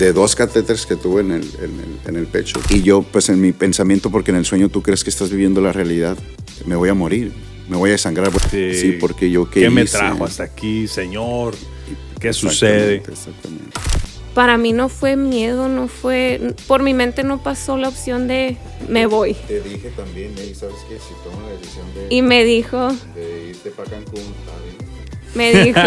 de 2 catéteres que tuve en el pecho. Y yo, pues en mi pensamiento, porque en el sueño tú crees que estás viviendo la realidad, me voy a morir, me voy a desangrar. Sí, porque yo ¿qué me trajo hasta aquí, Señor? ¿Qué sucede? Exactamente. Para mí no fue miedo, no fue... Por mi mente no pasó la opción de me voy. Te dije también, ¿sabes qué? Si tomas la decisión Y me dijo... de irte para Cancún, me dijo,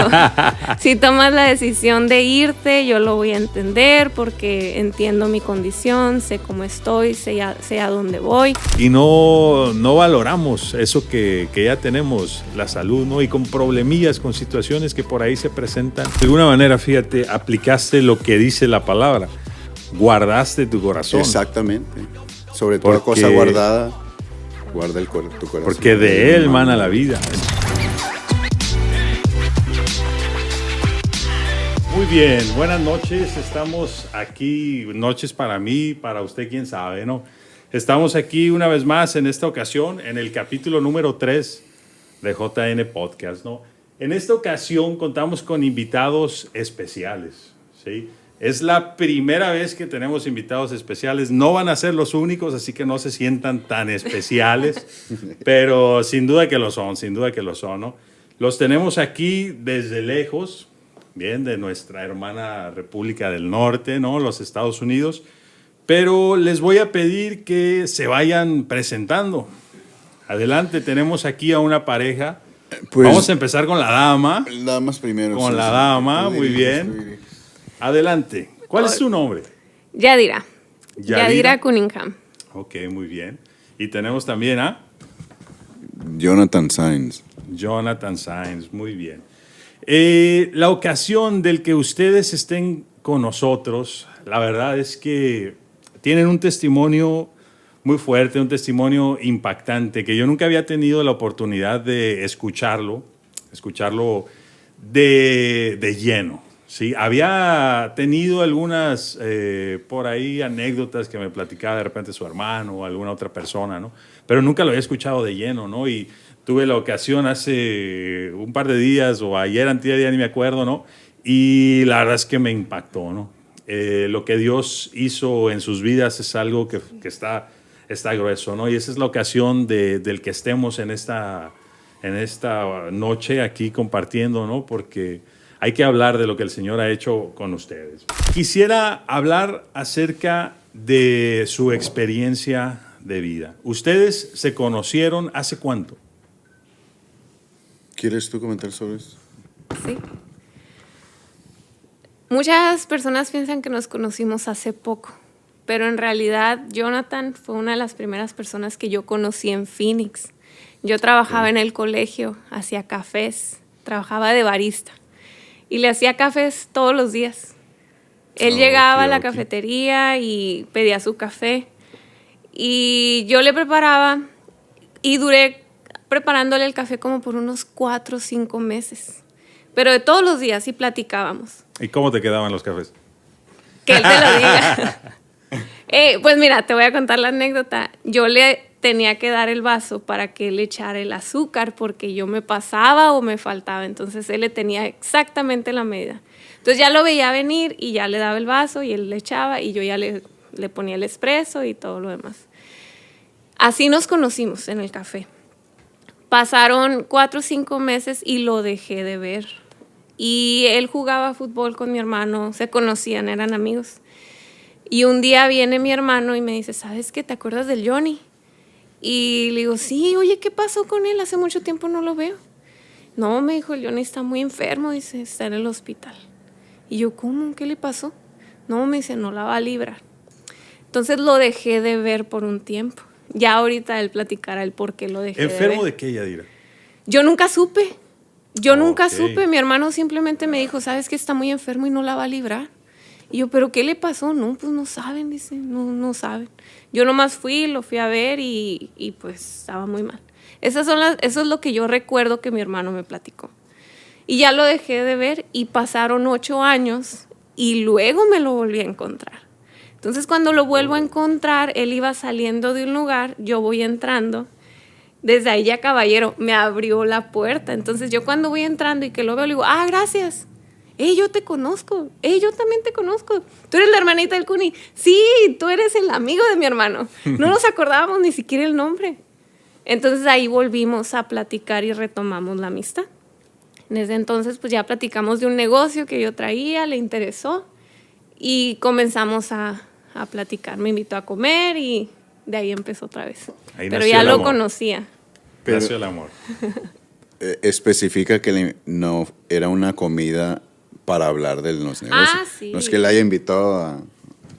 si tomas la decisión de irte, yo lo voy a entender porque entiendo mi condición, sé cómo estoy, sé a dónde voy. Y no valoramos eso que ya tenemos, la salud, ¿no? Y con problemillas, con situaciones que por ahí se presentan. De alguna manera, fíjate, aplicaste lo que dice la palabra. Guardaste tu corazón. Exactamente. Sobre toda cosa guardada, guarda tu corazón. Porque de él mana la vida. Muy bien, buenas noches, estamos aquí, noches para mí, para usted, quién sabe, ¿no? Estamos aquí una vez más en esta ocasión, en el capítulo número 3 de JN Podcast, ¿no? En esta ocasión contamos con invitados especiales, ¿sí? Es la primera vez que tenemos invitados especiales, no van a ser los únicos, así que no se sientan tan especiales, pero sin duda que lo son, ¿no? Los tenemos aquí desde lejos, bien, de nuestra hermana República del Norte, ¿no? Los Estados Unidos. Pero les voy a pedir que se vayan presentando. Adelante, tenemos aquí a una pareja. Pues, vamos a empezar con la dama. Damas primero. Con la dama, muy bien. Adelante. ¿Cuál es tu nombre? Yadira. Yadira Cunningham. Ok, muy bien. Y tenemos también a... Jonathan Sainz. Jonathan Sainz, muy bien. La ocasión del que ustedes estén con nosotros, la verdad es que tienen un testimonio muy fuerte, un testimonio impactante, que yo nunca había tenido la oportunidad de escucharlo de lleno. ¿Sí? Había tenido algunas por ahí anécdotas que me platicaba de repente su hermano o alguna otra persona, ¿no? Pero nunca lo había escuchado de lleno, ¿no? Y tuve la ocasión hace un par de días o ayer, antier, ya ni me acuerdo, ¿no? Y la verdad es que me impactó, ¿no? Lo que Dios hizo en sus vidas es algo que está grueso, ¿no? Y esa es la ocasión del que estemos en esta noche aquí compartiendo, ¿no? Porque hay que hablar de lo que el Señor ha hecho con ustedes. Quisiera hablar acerca de su experiencia de vida. ¿Ustedes se conocieron hace cuánto? ¿Quieres tú comentar sobre eso? Sí. Muchas personas piensan que nos conocimos hace poco, pero en realidad Jonathan fue una de las primeras personas que yo conocí en Phoenix. Yo trabajaba en el colegio, hacía cafés, trabajaba de barista y le hacía cafés todos los días. Él llegaba a la cafetería y pedía su café y yo le preparaba y duré preparándole el café como por unos 4 o 5 meses. Pero de todos los días sí platicábamos. ¿Y cómo te quedaban los cafés? Que él te lo diga. Pues mira, te voy a contar la anécdota. Yo le tenía que dar el vaso para que él le echara el azúcar porque yo me pasaba o me faltaba. Entonces él le tenía exactamente la medida. Entonces ya lo veía venir y ya le daba el vaso y él le echaba y yo ya le ponía el espresso y todo lo demás. Así nos conocimos en el café. Pasaron 4 o 5 meses y lo dejé de ver. Y él jugaba fútbol con mi hermano, se conocían, eran amigos. Y un día viene mi hermano y me dice, ¿sabes qué? ¿Te acuerdas del Johnny? Y le digo, sí, oye, ¿qué pasó con él? Hace mucho tiempo no lo veo. No, me dijo, el Johnny está muy enfermo, dice, está en el hospital. Y yo, ¿cómo? ¿Qué le pasó? No, me dice, no la va a librar. Entonces lo dejé de ver por un tiempo. Ya ahorita él platicará el por qué lo dejé de ver. ¿Enfermo de qué, Yadira? Yo nunca supe. Nunca supe. Mi hermano simplemente me dijo, ¿sabes que está muy enfermo y no la va a librar? Y yo, ¿pero qué le pasó? No, pues no saben, dice, no saben. Yo nomás lo fui a ver y pues estaba muy mal. Eso es lo que yo recuerdo que mi hermano me platicó. Y ya lo dejé de ver y pasaron 8 años y luego me lo volví a encontrar. Entonces cuando lo vuelvo a encontrar, él iba saliendo de un lugar, yo voy entrando. Desde ahí ya caballero, me abrió la puerta. Entonces yo cuando voy entrando y que lo veo, le digo, gracias. yo te conozco, yo también te conozco. Tú eres la hermanita del Cuni. Sí, tú eres el amigo de mi hermano. No nos acordábamos ni siquiera el nombre. Entonces ahí volvimos a platicar y retomamos la amistad. Desde entonces pues ya platicamos de un negocio que yo traía, le interesó y comenzamos a platicar. Me invitó a comer y de ahí empezó otra vez. Ahí pero nació ya el lo amor. conocía. Nació el amor. Especifica que no era una comida para hablar de los negocios. Sí. No es que le haya invitado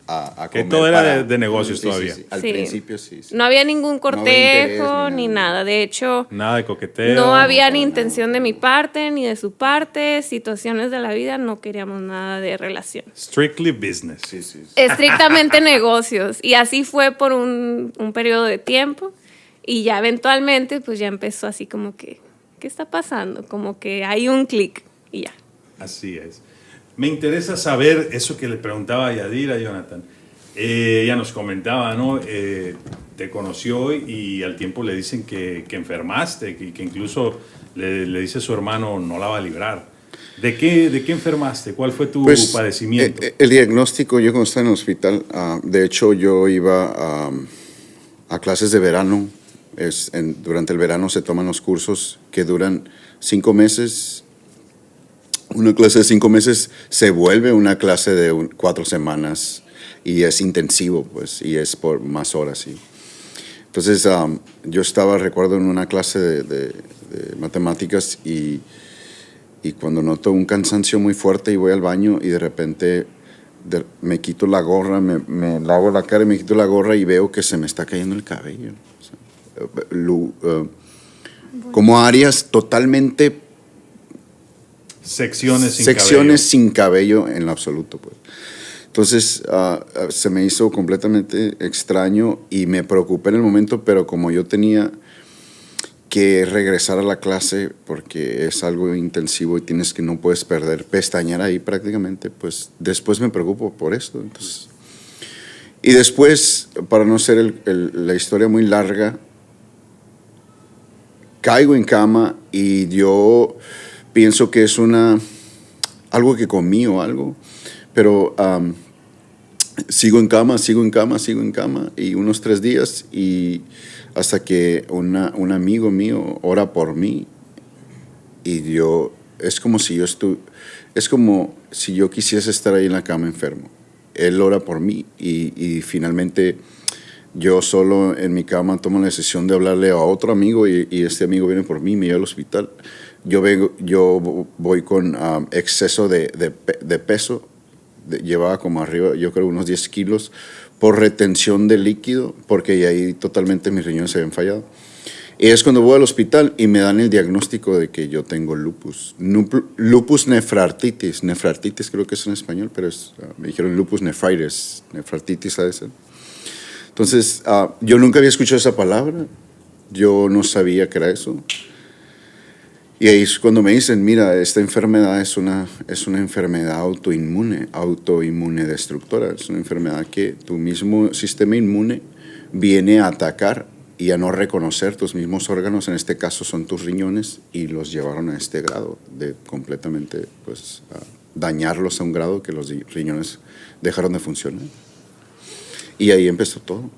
a Que comer. todo era de negocios todavía. Sí. Al Sí. principio sí. No había ningún No había interés cortejo ni ni nada. De hecho, Nada de coqueteo. no había para ni nada. intención de mi parte ni de su parte. Situaciones de la vida, no queríamos nada de relación. Strictly business. Sí, sí. Estrictamente negocios. Y así fue por un periodo de tiempo. Y ya eventualmente, pues ya empezó así como que, ¿qué está pasando? Como que hay un clic y ya. Así es. Me interesa saber eso que le preguntaba a Yadira, Jonathan. Ella nos comentaba, ¿no? Te conoció y al tiempo le dicen que enfermaste, que incluso le dice a su hermano, no la va a librar. ¿De qué enfermaste? ¿Cuál fue tu padecimiento? El diagnóstico, yo cuando estaba en el hospital, de hecho yo iba a clases de verano. Durante el verano se toman los cursos que duran 5 meses. Una clase de 5 meses se vuelve una clase de 4 semanas y es intensivo, pues, y es por más horas. ¿Sí? Entonces, yo recuerdo, en una clase de matemáticas y cuando noto un cansancio muy fuerte y voy al baño y de repente me quito la gorra, me lavo la cara y me quito la gorra y veo que se me está cayendo el cabello. Como áreas totalmente Secciones sin cabello en lo absoluto, pues. Entonces se me hizo completamente extraño y me preocupé en el momento, pero como yo tenía que regresar a la clase porque es algo intensivo y no puedes pestañear ahí prácticamente, pues después me preocupo por esto. Entonces, y después, para no ser la historia muy larga, caigo en cama y yo pienso que es algo que comí o algo, pero sigo en cama y unos 3 días y hasta que un amigo mío ora por mí y es como si yo quisiese estar ahí en la cama enfermo. Él ora por mí y finalmente yo solo en mi cama tomo la decisión de hablarle a otro amigo y este amigo viene por mí y me lleva al hospital. Yo voy con exceso de peso, llevaba como arriba, yo creo, unos 10 kilos por retención de líquido, porque ahí totalmente mis riñones se habían fallado. Y es cuando voy al hospital y me dan el diagnóstico de que yo tengo lupus. Lupus nefritis creo que es en español, pero me dijeron lupus nephritis, nefritis a veces. Entonces, yo nunca había escuchado esa palabra, yo no sabía que era eso. Y ahí es cuando me dicen, mira, esta enfermedad es una enfermedad autoinmune destructora. Es una enfermedad que tu mismo sistema inmune viene a atacar y a no reconocer tus mismos órganos. En este caso son tus riñones y los llevaron a este grado de completamente, pues, dañarlos a un grado que los riñones dejaron de funcionar. Y ahí empezó todo.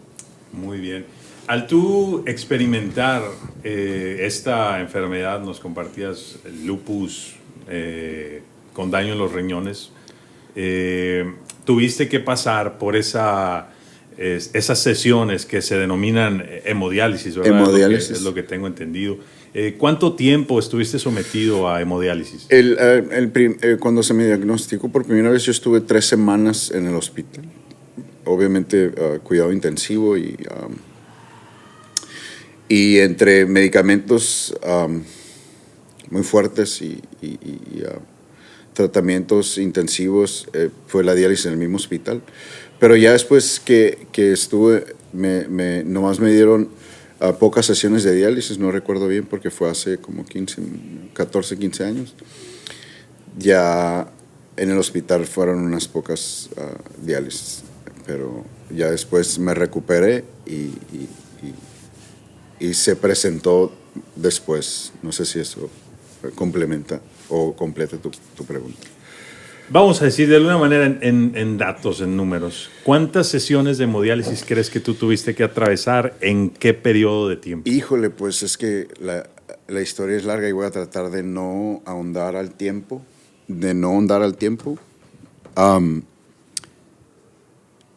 Muy bien. Al tú experimentar esta enfermedad, nos compartías el lupus con daño en los riñones, tuviste que pasar por esas sesiones que se denominan hemodiálisis, ¿verdad? Hemodiálisis. Es lo que tengo entendido. ¿Cuánto tiempo estuviste sometido a hemodiálisis? Cuando se me diagnosticó por primera vez, yo estuve 3 semanas en el hospital. Obviamente, cuidado intensivo y entre medicamentos muy fuertes y tratamientos intensivos, fue la diálisis en el mismo hospital. Pero ya después que estuve, nomás me dieron pocas sesiones de diálisis, no recuerdo bien porque fue hace como 14, 15 años. Ya en el hospital fueron unas pocas diálisis, pero ya después me recuperé y se presentó después. No sé si eso complementa o completa tu pregunta. Vamos a decir de alguna manera en datos, en números. ¿Cuántas sesiones de hemodiálisis crees que tú tuviste que atravesar en qué periodo de tiempo? Híjole, pues es que la historia es larga y voy a tratar de no ahondar al tiempo.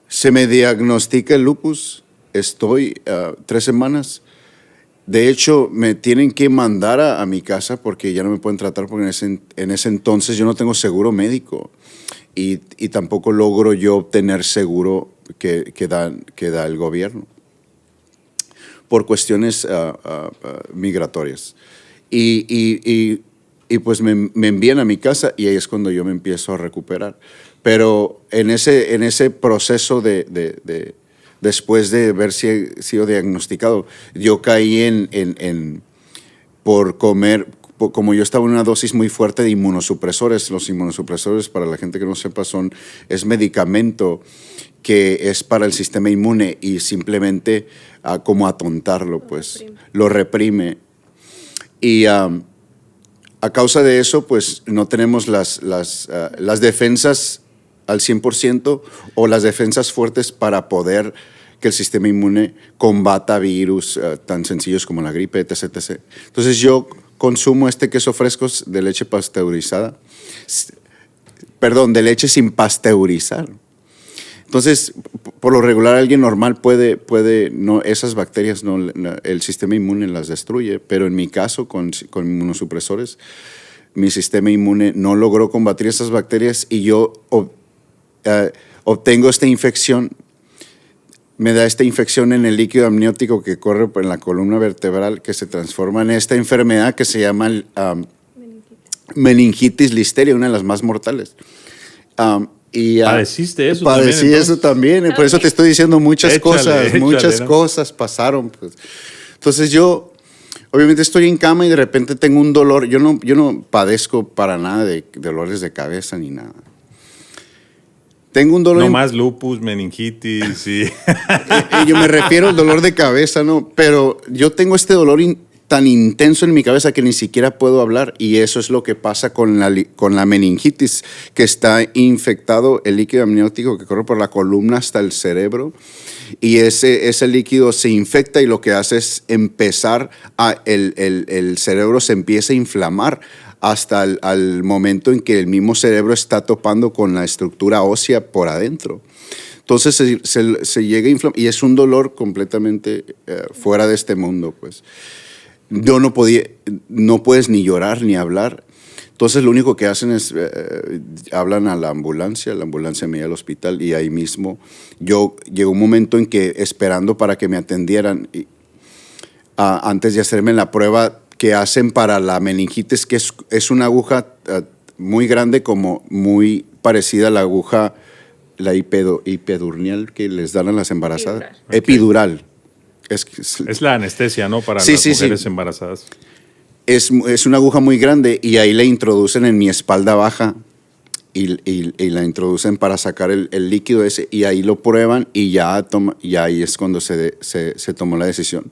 Se me diagnostica el lupus, estoy 3 semanas. De hecho, me tienen que mandar a mi casa porque ya no me pueden tratar porque en ese entonces yo no tengo seguro médico y tampoco logro yo obtener seguro que da el gobierno por cuestiones migratorias. Y pues me envían a mi casa y ahí es cuando yo me empiezo a recuperar. Pero en ese proceso después de haber sido diagnosticado, yo caí por comer, como yo estaba en una dosis muy fuerte de inmunosupresores. Los inmunosupresores, para la gente que no sepa, es medicamento que es para el sistema inmune y simplemente como atontarlo, pues lo reprime. Y a causa de eso, pues no tenemos las defensas al 100% o las defensas fuertes para poder que el sistema inmune combata virus tan sencillos como la gripe, etc, etc. Entonces yo consumo este queso fresco de leche pasteurizada, de leche sin pasteurizar. Entonces, por lo regular, alguien normal esas bacterias, el sistema inmune las destruye, pero en mi caso, con inmunosupresores, mi sistema inmune no logró combatir esas bacterias y yo obtengo esta infección. Me da esta infección en el líquido amniótico que corre en la columna vertebral, que se transforma en esta enfermedad que se llama meningitis listeria, una de las más mortales. ¿Padeciste eso padecí también? Eso también, por eso te estoy diciendo muchas cosas pasaron. Pues. Entonces yo, obviamente estoy en cama y de repente tengo un dolor. Yo no padezco para nada de dolores de cabeza ni nada. Tengo un dolor. No más lupus, meningitis y... Yo me refiero al dolor de cabeza, ¿no? Pero yo tengo este dolor tan intenso en mi cabeza que ni siquiera puedo hablar y eso es lo que pasa con la meningitis, que está infectado el líquido amniótico que corre por la columna hasta el cerebro y ese líquido se infecta y lo que hace es empezar el cerebro se empieza a inflamar hasta al momento en que el mismo cerebro está topando con la estructura ósea por adentro. Entonces se llega a inflamar y es un dolor completamente fuera de este mundo, pues. Yo no puedes ni llorar ni hablar. Entonces lo único que hacen es, hablan a la ambulancia me lleva al hospital y ahí mismo llegó un momento en que esperando para que me atendieran, antes de hacerme la prueba que hacen para la meningitis, que es una aguja muy grande, como muy parecida a la aguja, la epidurnial que les dan a las embarazadas. Epidural. Es la anestesia, ¿no? Para las mujeres embarazadas. Es una aguja muy grande y ahí la introducen en mi espalda baja y la introducen para sacar el líquido ese y ahí lo prueban y ahí es cuando se tomó la decisión.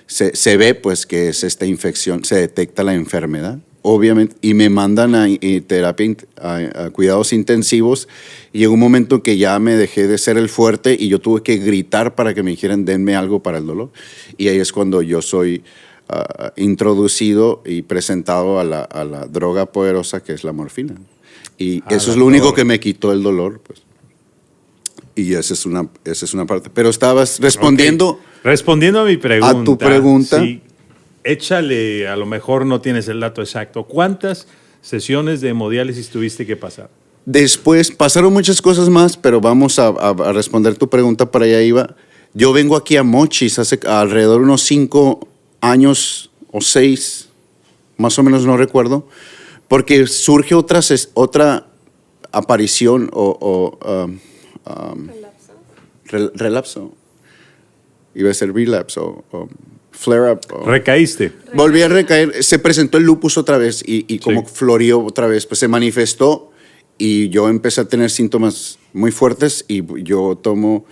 Se ve pues que es esta infección, se detecta la enfermedad, obviamente, y me mandan a terapia, a cuidados intensivos y llegó un momento que ya me dejé de ser el fuerte y yo tuve que gritar para que me dijeran denme algo para el dolor y ahí es cuando yo soy introducido y presentado a la droga poderosa que es la morfina y eso es lo único que me quitó el dolor, pues. Y esa es una parte. Pero estabas respondiendo... Okay. Respondiendo a mi pregunta. A tu pregunta. Sí, échale, a lo mejor no tienes el dato exacto. ¿Cuántas sesiones de hemodiálisis tuviste que pasar? Después pasaron muchas cosas más, pero vamos a responder tu pregunta, para allá iba. Yo vengo aquí a Mochis hace alrededor de unos 5 años o 6, más o menos no recuerdo, porque surge otra aparición relapso. Iba a ser relapse o flare-up. ¿Recaíste? Volví a recaer. Se presentó el lupus otra vez y como floreó otra vez, pues se manifestó y yo empecé a tener síntomas muy fuertes y yo tomo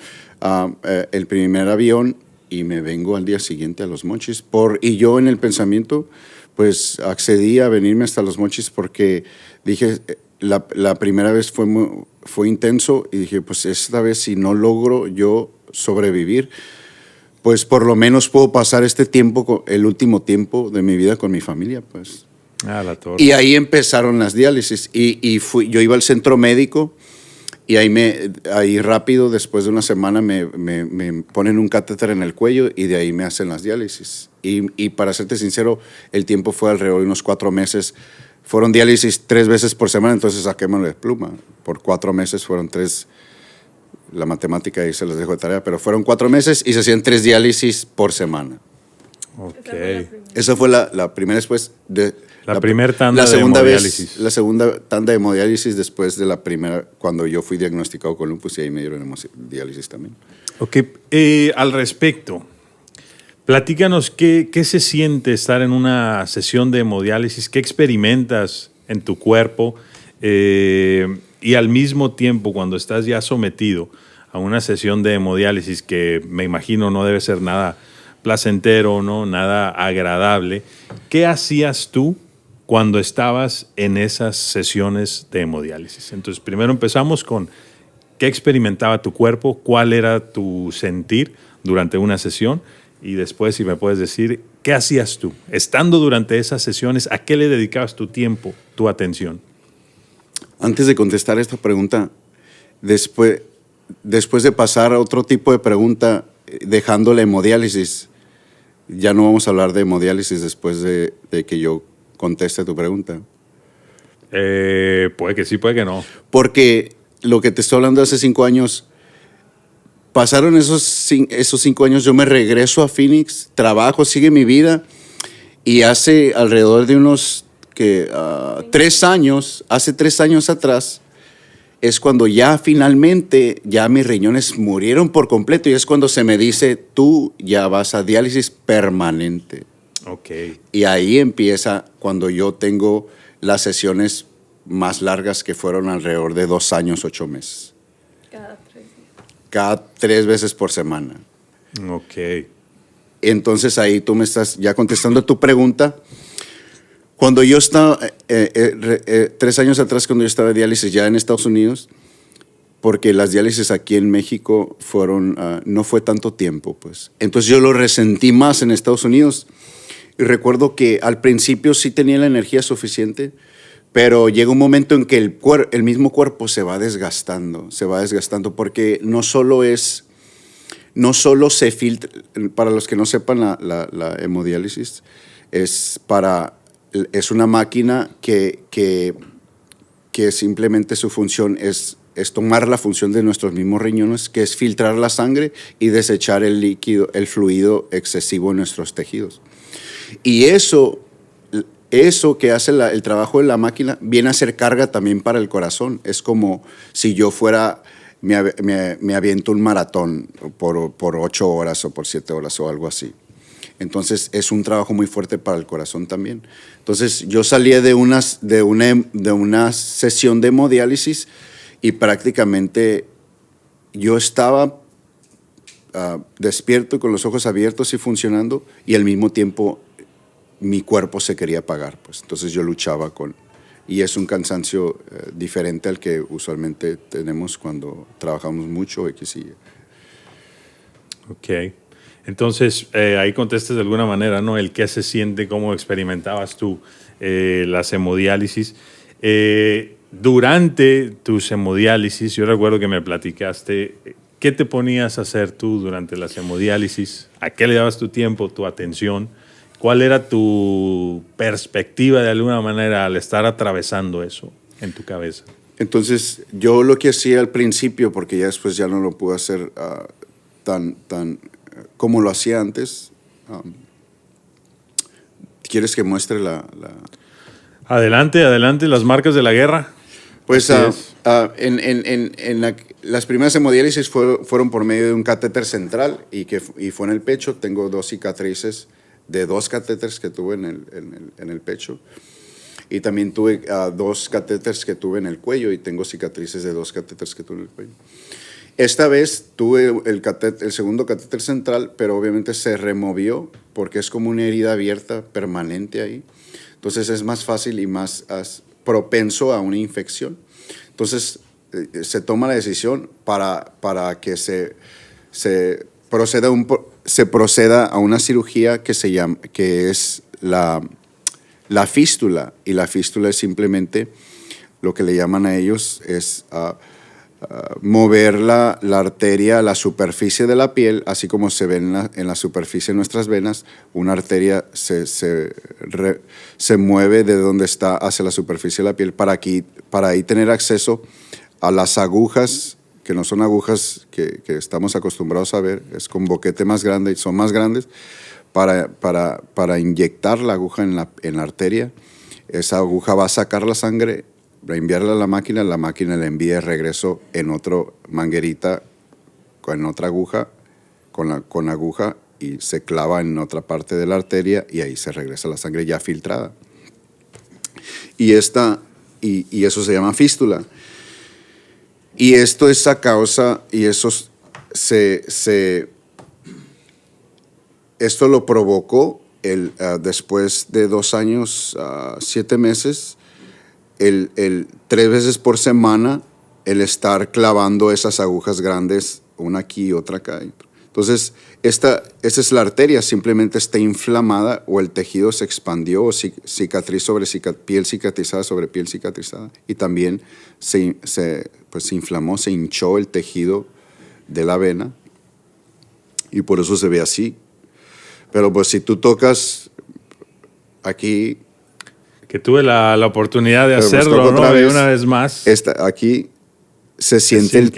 el primer avión y me vengo al día siguiente a Los Mochis. Y yo en el pensamiento, pues accedí a venirme hasta Los Mochis porque dije, la primera vez fue intenso y dije, pues esta vez si no logro yo sobrevivir, pues por lo menos puedo pasar este tiempo, el último tiempo de mi vida con mi familia, pues. La torre. Y ahí empezaron las diálisis yo iba al centro médico y ahí rápido, después de una semana, me ponen un catéter en el cuello y de ahí me hacen las diálisis. Y para serte sincero, el tiempo fue alrededor de unos 4 meses. Fueron diálisis 3 veces por semana, entonces saquémoslo de pluma. Por 4 meses fueron 3, la matemática ahí se los dejo de tarea, pero fueron 4 meses y se hacían 3 diálisis por semana. Ok. Esa fue la primera después de... La primera tanda de de hemodiálisis. La segunda tanda de hemodiálisis después de la primera, cuando yo fui diagnosticado con lupus y ahí me dieron diálisis también. Ok, al respecto, platícanos qué se siente estar en una sesión de hemodiálisis, qué experimentas en tu cuerpo y al mismo tiempo cuando estás ya sometido a una sesión de hemodiálisis que me imagino no debe ser nada placentero, ¿no? Nada agradable. ¿Qué hacías tú cuando estabas en esas sesiones de hemodiálisis? Entonces, primero empezamos con qué experimentaba tu cuerpo, cuál era tu sentir durante una sesión y después, si me puedes decir, ¿qué hacías tú? Estando durante esas sesiones, ¿a qué le dedicabas tu tiempo, tu atención? Antes de contestar esta pregunta, después de pasar a otro tipo de pregunta, dejando la hemodiálisis, ya no vamos a hablar de hemodiálisis después de que yo conteste tu pregunta. Puede que sí, puede que no. Porque lo que te estoy hablando hace 5 años, pasaron esos 5 años, yo me regreso a Phoenix, trabajo, sigue mi vida, y hace alrededor de unos 3 años, hace 3 años atrás, es cuando ya finalmente, ya mis riñones murieron por completo, y es cuando se me dice, tú ya vas a diálisis permanente. Ok. Y ahí empieza cuando yo tengo las sesiones más largas, que fueron alrededor de 2 años, 8 meses. Cada 3 veces por semana. Ok. Entonces ahí tú me estás ya contestando tu pregunta. Cuando yo estaba, 3 años atrás, cuando yo estaba en diálisis ya en Estados Unidos, porque las diálisis aquí en México no fue tanto tiempo, pues. Entonces yo lo resentí más en Estados Unidos. Y recuerdo que al principio sí tenía la energía suficiente, pero llega un momento en que el mismo cuerpo se va desgastando porque no solo se filtra, para los que no sepan, la hemodiálisis es una máquina que simplemente su función es tomar la función de nuestros mismos riñones, que es filtrar la sangre y desechar el líquido, el fluido excesivo en nuestros tejidos. Y eso que hace el trabajo de la máquina viene a ser carga también para el corazón. Es como si yo me aviento un maratón por 8 horas o por 7 horas o algo así. Entonces es un trabajo muy fuerte para el corazón también. Entonces yo salía de una sesión de hemodiálisis y prácticamente yo estaba despierto, con los ojos abiertos y funcionando, y al mismo tiempo mi cuerpo se quería apagar, pues. Entonces yo luchaba y es un cansancio diferente al que usualmente tenemos cuando trabajamos mucho. Ok. Entonces, ahí contestas de alguna manera, ¿no? El qué se siente, cómo experimentabas tú las hemodiálisis. Durante tus hemodiálisis, yo recuerdo que me platicaste, ¿qué te ponías a hacer tú durante las hemodiálisis? ¿A qué le dabas tu tiempo, tu atención? ¿Cuál era tu perspectiva de alguna manera al estar atravesando eso en tu cabeza? Entonces, yo lo que hacía al principio, porque ya después ya no lo pude hacer tan como lo hacía antes. ¿Quieres que muestre la...? Adelante, las marcas de la guerra. Pues las primeras hemodiálisis fueron por medio de un catéter central y fue en el pecho. Tengo 2 cicatrices de 2 catéteres que tuve en el pecho. Y también tuve 2 catéteres que tuve en el cuello y tengo cicatrices de 2 catéteres que tuve en el cuello. Esta vez tuve el segundo catéter central, pero obviamente se removió porque es como una herida abierta permanente ahí. Entonces es más fácil y más... propenso a una infección. Entonces, se toma la decisión para que se proceda a una cirugía que es la fístula. Y la fístula es simplemente lo que le llaman a ellos es mover la arteria a la superficie de la piel, así como se ve en la superficie de nuestras venas. Una arteria se mueve de donde está hacia la superficie de la piel para ahí tener acceso a las agujas, que no son agujas que estamos acostumbrados a ver, es con boquete más grande y son más grandes, para inyectar la aguja en la arteria. Esa aguja va a sacar la sangre, va a enviarla a la máquina la envía de regreso en otra manguerita, con otra aguja, con aguja, y se clava en otra parte de la arteria y ahí se regresa la sangre ya filtrada. Y eso se llama fístula. Y esto es a causa, y esto lo provocó después de 2 años, 7 meses, 3 veces por semana, el estar clavando esas agujas grandes, una aquí y otra acá. Entonces, esa es la arteria, simplemente está inflamada o el tejido se expandió, o cicatriz sobre piel cicatrizada sobre piel cicatrizada. Y también se inflamó, se hinchó el tejido de la vena y por eso se ve así. Pero pues si tú tocas aquí... Que tuve la oportunidad de hacerlo, ¿no? Y una vez más. Aquí se siente el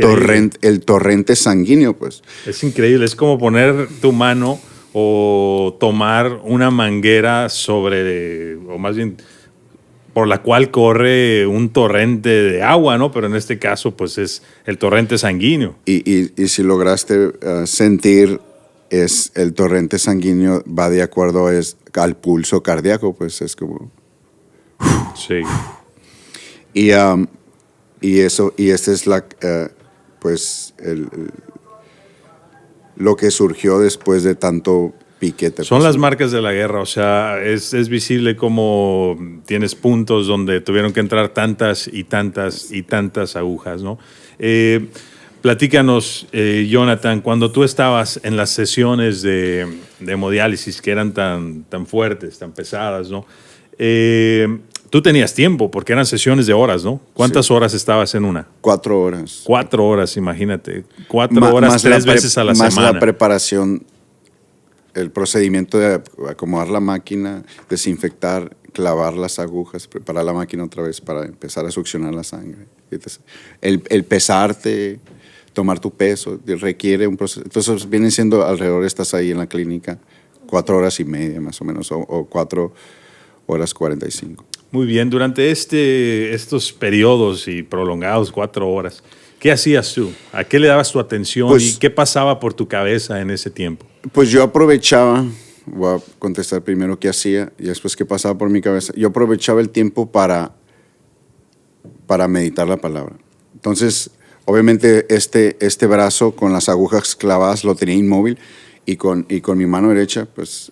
torrente sanguíneo, pues. Es increíble, es como poner tu mano o tomar una manguera o más bien por la cual corre un torrente de agua, ¿no? Pero en este caso, pues es el torrente sanguíneo. Y si lograste sentir, el torrente sanguíneo va de acuerdo al pulso cardíaco, pues es como... Sí. Y esta es lo que surgió después de tanto piquete. Son las marcas de la guerra, o sea, es visible como tienes puntos donde tuvieron que entrar tantas y tantas y tantas agujas, ¿no? Platícanos, Jonathan, cuando tú estabas en las sesiones de hemodiálisis que eran tan fuertes, tan pesadas, ¿no? Tú tenías tiempo, porque eran sesiones de horas, ¿no? ¿Cuántas horas estabas en una? 4 horas. 4 horas, imagínate. 4 horas, más 3 veces a la semana. Más la preparación, el procedimiento de acomodar la máquina, desinfectar, clavar las agujas, preparar la máquina otra vez para empezar a succionar la sangre. El pesarte, tomar tu peso, requiere un proceso. Entonces vienen siendo alrededor, estás ahí en la clínica, 4 horas y media más o menos, o 4 horas 45. Muy bien, durante estos periodos y prolongados 4 horas, ¿qué hacías tú? ¿A qué le dabas tu atención y qué pasaba por tu cabeza en ese tiempo? Pues yo aprovechaba, voy a contestar primero qué hacía y después qué pasaba por mi cabeza. Yo aprovechaba el tiempo para meditar la palabra. Entonces, obviamente este brazo con las agujas clavadas lo tenía inmóvil y con mi mano derecha, pues...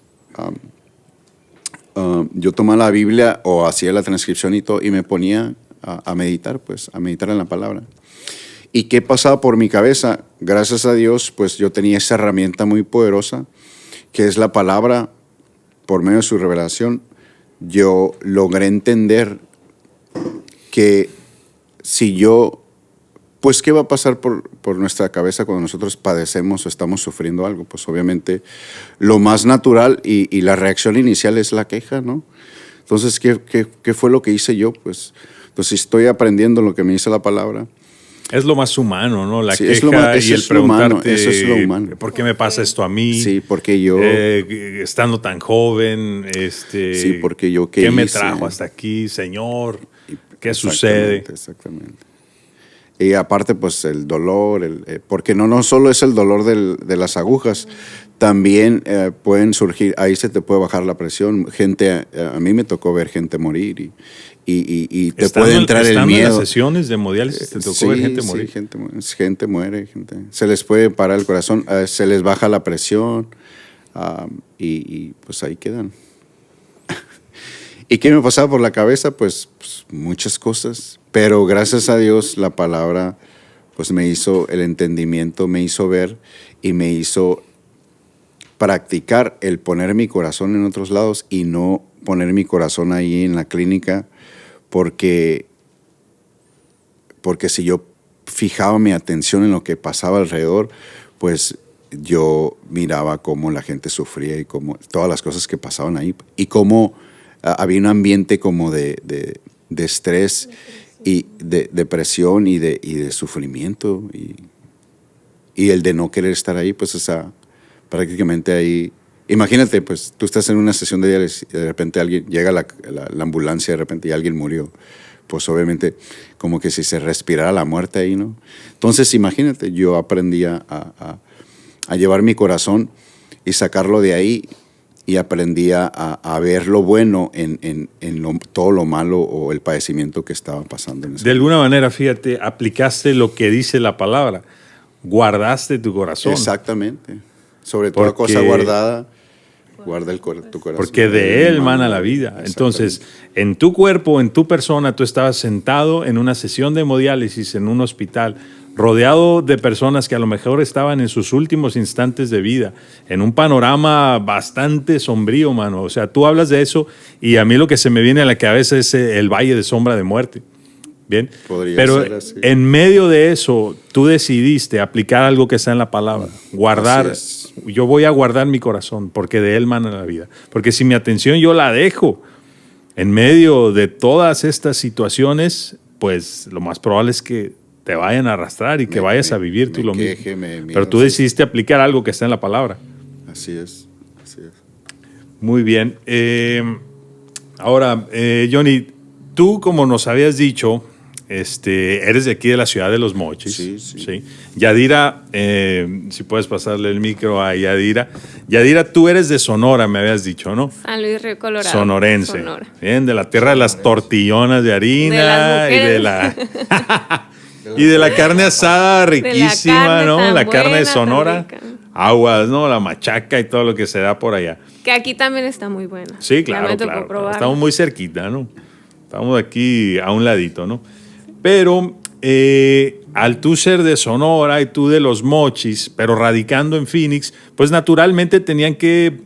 yo tomaba la Biblia o hacía la transcripción y todo y me ponía a meditar, pues, a meditar en la palabra. ¿Y qué pasaba por mi cabeza? Gracias a Dios, pues yo tenía esa herramienta muy poderosa, que es la palabra. Por medio de su revelación, yo logré entender que si yo, pues, ¿qué va a pasar por nuestra cabeza cuando nosotros padecemos o estamos sufriendo algo? Pues obviamente lo más natural y la reacción inicial es la queja, ¿no? Entonces, ¿qué fue lo que hice yo? Pues, entonces estoy aprendiendo lo que me dice la palabra. Es lo más humano, ¿no? La queja y el preguntarte, eso es lo humano. ¿Por qué me pasa esto a mí? Sí, porque yo... estando tan joven, sí, porque yo ¿qué me trajo hasta aquí, Señor? ¿Qué sucede? Exactamente. Y aparte, pues, el dolor, porque no solo es el dolor de las agujas, también pueden surgir, ahí se te puede bajar la presión. A mí me tocó ver gente morir y te puede entrar el miedo. En las sesiones de hemodiálisis te tocó ver gente morir. Sí, gente muere. Se les puede parar el corazón, se les baja la presión y pues ahí quedan. ¿Y qué me pasaba por la cabeza? Pues muchas cosas. Pero gracias a Dios la palabra pues me hizo el entendimiento, me hizo ver y me hizo practicar el poner mi corazón en otros lados y no poner mi corazón ahí en la clínica, porque si yo fijaba mi atención en lo que pasaba alrededor, pues yo miraba cómo la gente sufría y cómo todas las cosas que pasaban ahí y cómo había un ambiente como de estrés y de depresión y de sufrimiento y el de no querer estar ahí, pues prácticamente ahí. Imagínate, pues tú estás en una sesión de diálisis y de repente llega la ambulancia de repente y alguien murió. Pues obviamente como que si se respirara la muerte ahí, ¿no? Entonces imagínate, yo aprendí a llevar mi corazón y sacarlo de ahí y aprendí a ver lo bueno en todo lo malo o el padecimiento que estaba pasando. De alguna manera, fíjate, aplicaste lo que dice la palabra, guardaste tu corazón. Exactamente. Sobre toda cosa guardada, guarda tu corazón. Porque de él mana la vida. Entonces, en tu cuerpo, en tu persona, tú estabas sentado en una sesión de hemodiálisis en un hospital, rodeado de personas que a lo mejor estaban en sus últimos instantes de vida, en un panorama bastante sombrío, mano. O sea, tú hablas de eso y a mí lo que se me viene a la cabeza es el valle de sombra de muerte. Bien, pero en medio de eso tú decidiste aplicar algo que está en la palabra, guardar. Yo voy a guardar mi corazón porque de él mana la vida. Porque si mi atención yo la dejo en medio de todas estas situaciones, pues lo más probable es que te vayan a arrastrar y que vayas a vivir tú lo mismo. Pero tú decidiste aplicar algo que está en la palabra. Así es. Muy bien. Ahora, Johnny, tú como nos habías dicho, eres de aquí de la ciudad de Los Mochis. Sí. Yadira, si puedes pasarle el micro a Yadira. Yadira, tú eres de Sonora, me habías dicho, ¿no? San Luis Río Colorado. Sonorense. Sonora. Bien, de la tierra de las tortillonas de harina y de la carne asada riquísima, ¿no? La carne de Sonora. Aguas, ¿no? La machaca y todo lo que se da por allá. Que aquí también está muy buena. Sí, claro. Estamos muy cerquita, ¿no? Estamos aquí a un ladito, ¿no? Pero al tú ser de Sonora y tú de Los Mochis, pero radicando en Phoenix, pues naturalmente tenían que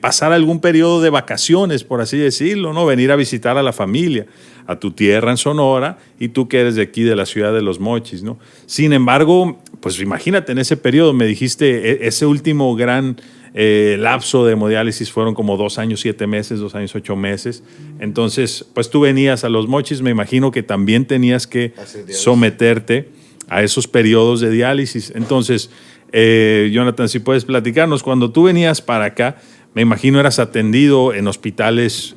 pasar algún periodo de vacaciones, por así decirlo, ¿no? Venir a visitar a la familia, a tu tierra en Sonora, y tú que eres de aquí, de la ciudad de Los Mochis, ¿no? Sin embargo, pues imagínate, en ese periodo me dijiste, ese último gran lapso de hemodiálisis fueron como 2 años 7 meses, 2 años 8 meses. Entonces, pues tú venías a Los Mochis, me imagino que también tenías que someterte a esos periodos de diálisis. Entonces, Jonathan, si puedes platicarnos, cuando tú venías para acá, me imagino eras atendido en hospitales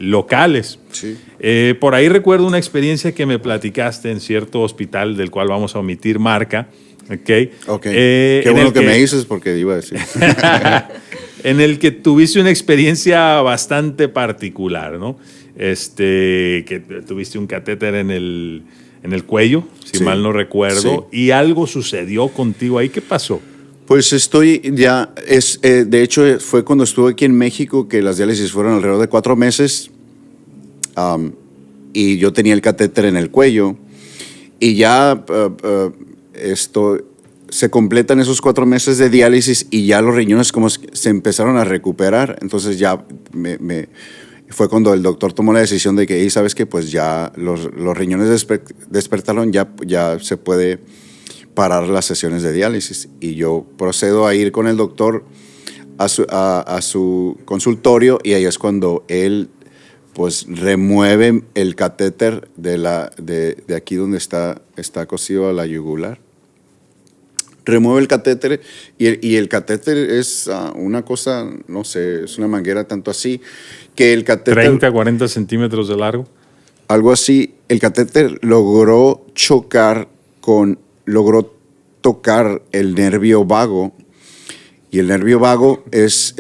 locales. Sí. Por ahí recuerdo una experiencia que me platicaste en cierto hospital, del cual vamos a omitir marca. Okay. Qué bueno que me dices porque iba a decir. En el que tuviste una experiencia bastante particular, ¿no? Que tuviste un catéter en el cuello, si mal no recuerdo, y algo sucedió contigo ahí. ¿Qué pasó? Pues de hecho fue cuando estuve aquí en México que las diálisis fueron alrededor de 4 meses y yo tenía el catéter en el cuello y ya se completan esos 4 meses de diálisis y ya los riñones como se empezaron a recuperar. Entonces ya fue cuando el doctor tomó la decisión de que, ¿sabes qué? Pues ya los riñones despertaron, ya se puede parar las sesiones de diálisis. Y yo procedo a ir con el doctor a su consultorio y ahí es cuando él pues remueve el catéter de aquí donde está cosido a la yugular. Remueve el catéter y el catéter es una cosa, no sé, es una manguera tanto así que el catéter... 30, 40 centímetros de largo. Algo así. El catéter logró tocar el nervio vago y el nervio vago es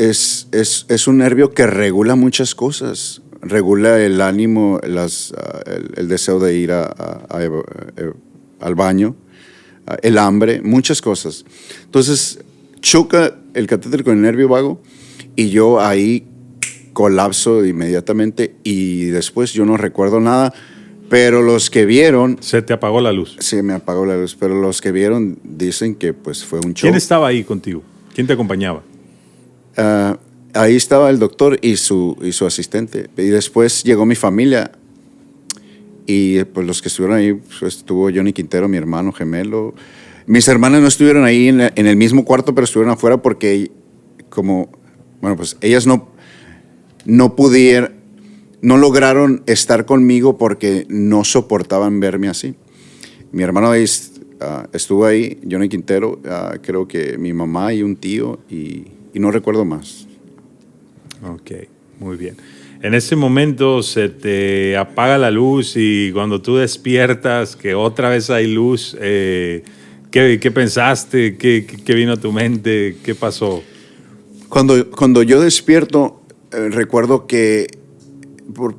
un nervio que regula muchas cosas. Regula el ánimo, el deseo de ir al baño, el hambre, muchas cosas. Entonces choca el catéter con el nervio vago y yo ahí colapso inmediatamente y después yo no recuerdo nada, pero los que vieron... Se te apagó la luz. Sí, me apagó la luz, pero los que vieron dicen que pues fue un show. ¿Quién estaba ahí contigo? ¿Quién te acompañaba? Ahí estaba el doctor y su asistente. Y después llegó mi familia y pues los que estuvieron ahí, pues, estuvo Johnny Quintero, mi hermano gemelo. Mis hermanas no estuvieron ahí en el mismo cuarto, pero estuvieron afuera porque pues ellas no pudieron, no lograron estar conmigo porque no soportaban verme así. Mi hermano estuvo ahí, Johnny Quintero, creo que mi mamá y un tío y no recuerdo más. Ok, muy bien. En ese momento se te apaga la luz y cuando tú despiertas, que otra vez hay luz, ¿qué pensaste? ¿Qué vino a tu mente? ¿Qué pasó? Cuando yo despierto, recuerdo que,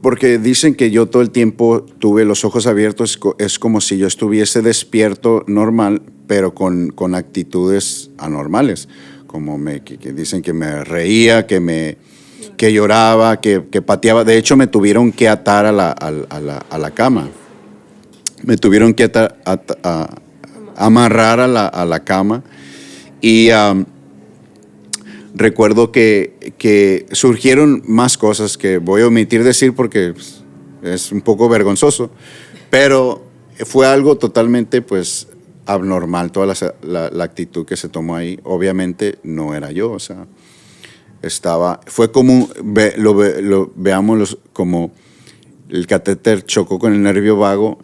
porque dicen que yo todo el tiempo tuve los ojos abiertos, es como si yo estuviese despierto normal, pero con actitudes anormales, como que dicen que me reía, que lloraba, que pateaba. De hecho, me tuvieron que atar a la cama. Me tuvieron que amarrar a la cama. Y recuerdo que surgieron más cosas que voy a omitir decir porque pues, es un poco vergonzoso. Pero fue algo totalmente pues, abnormal, toda la actitud que se tomó ahí. Obviamente no era yo, o sea... fue como, veámoslo como el catéter chocó con el nervio vago,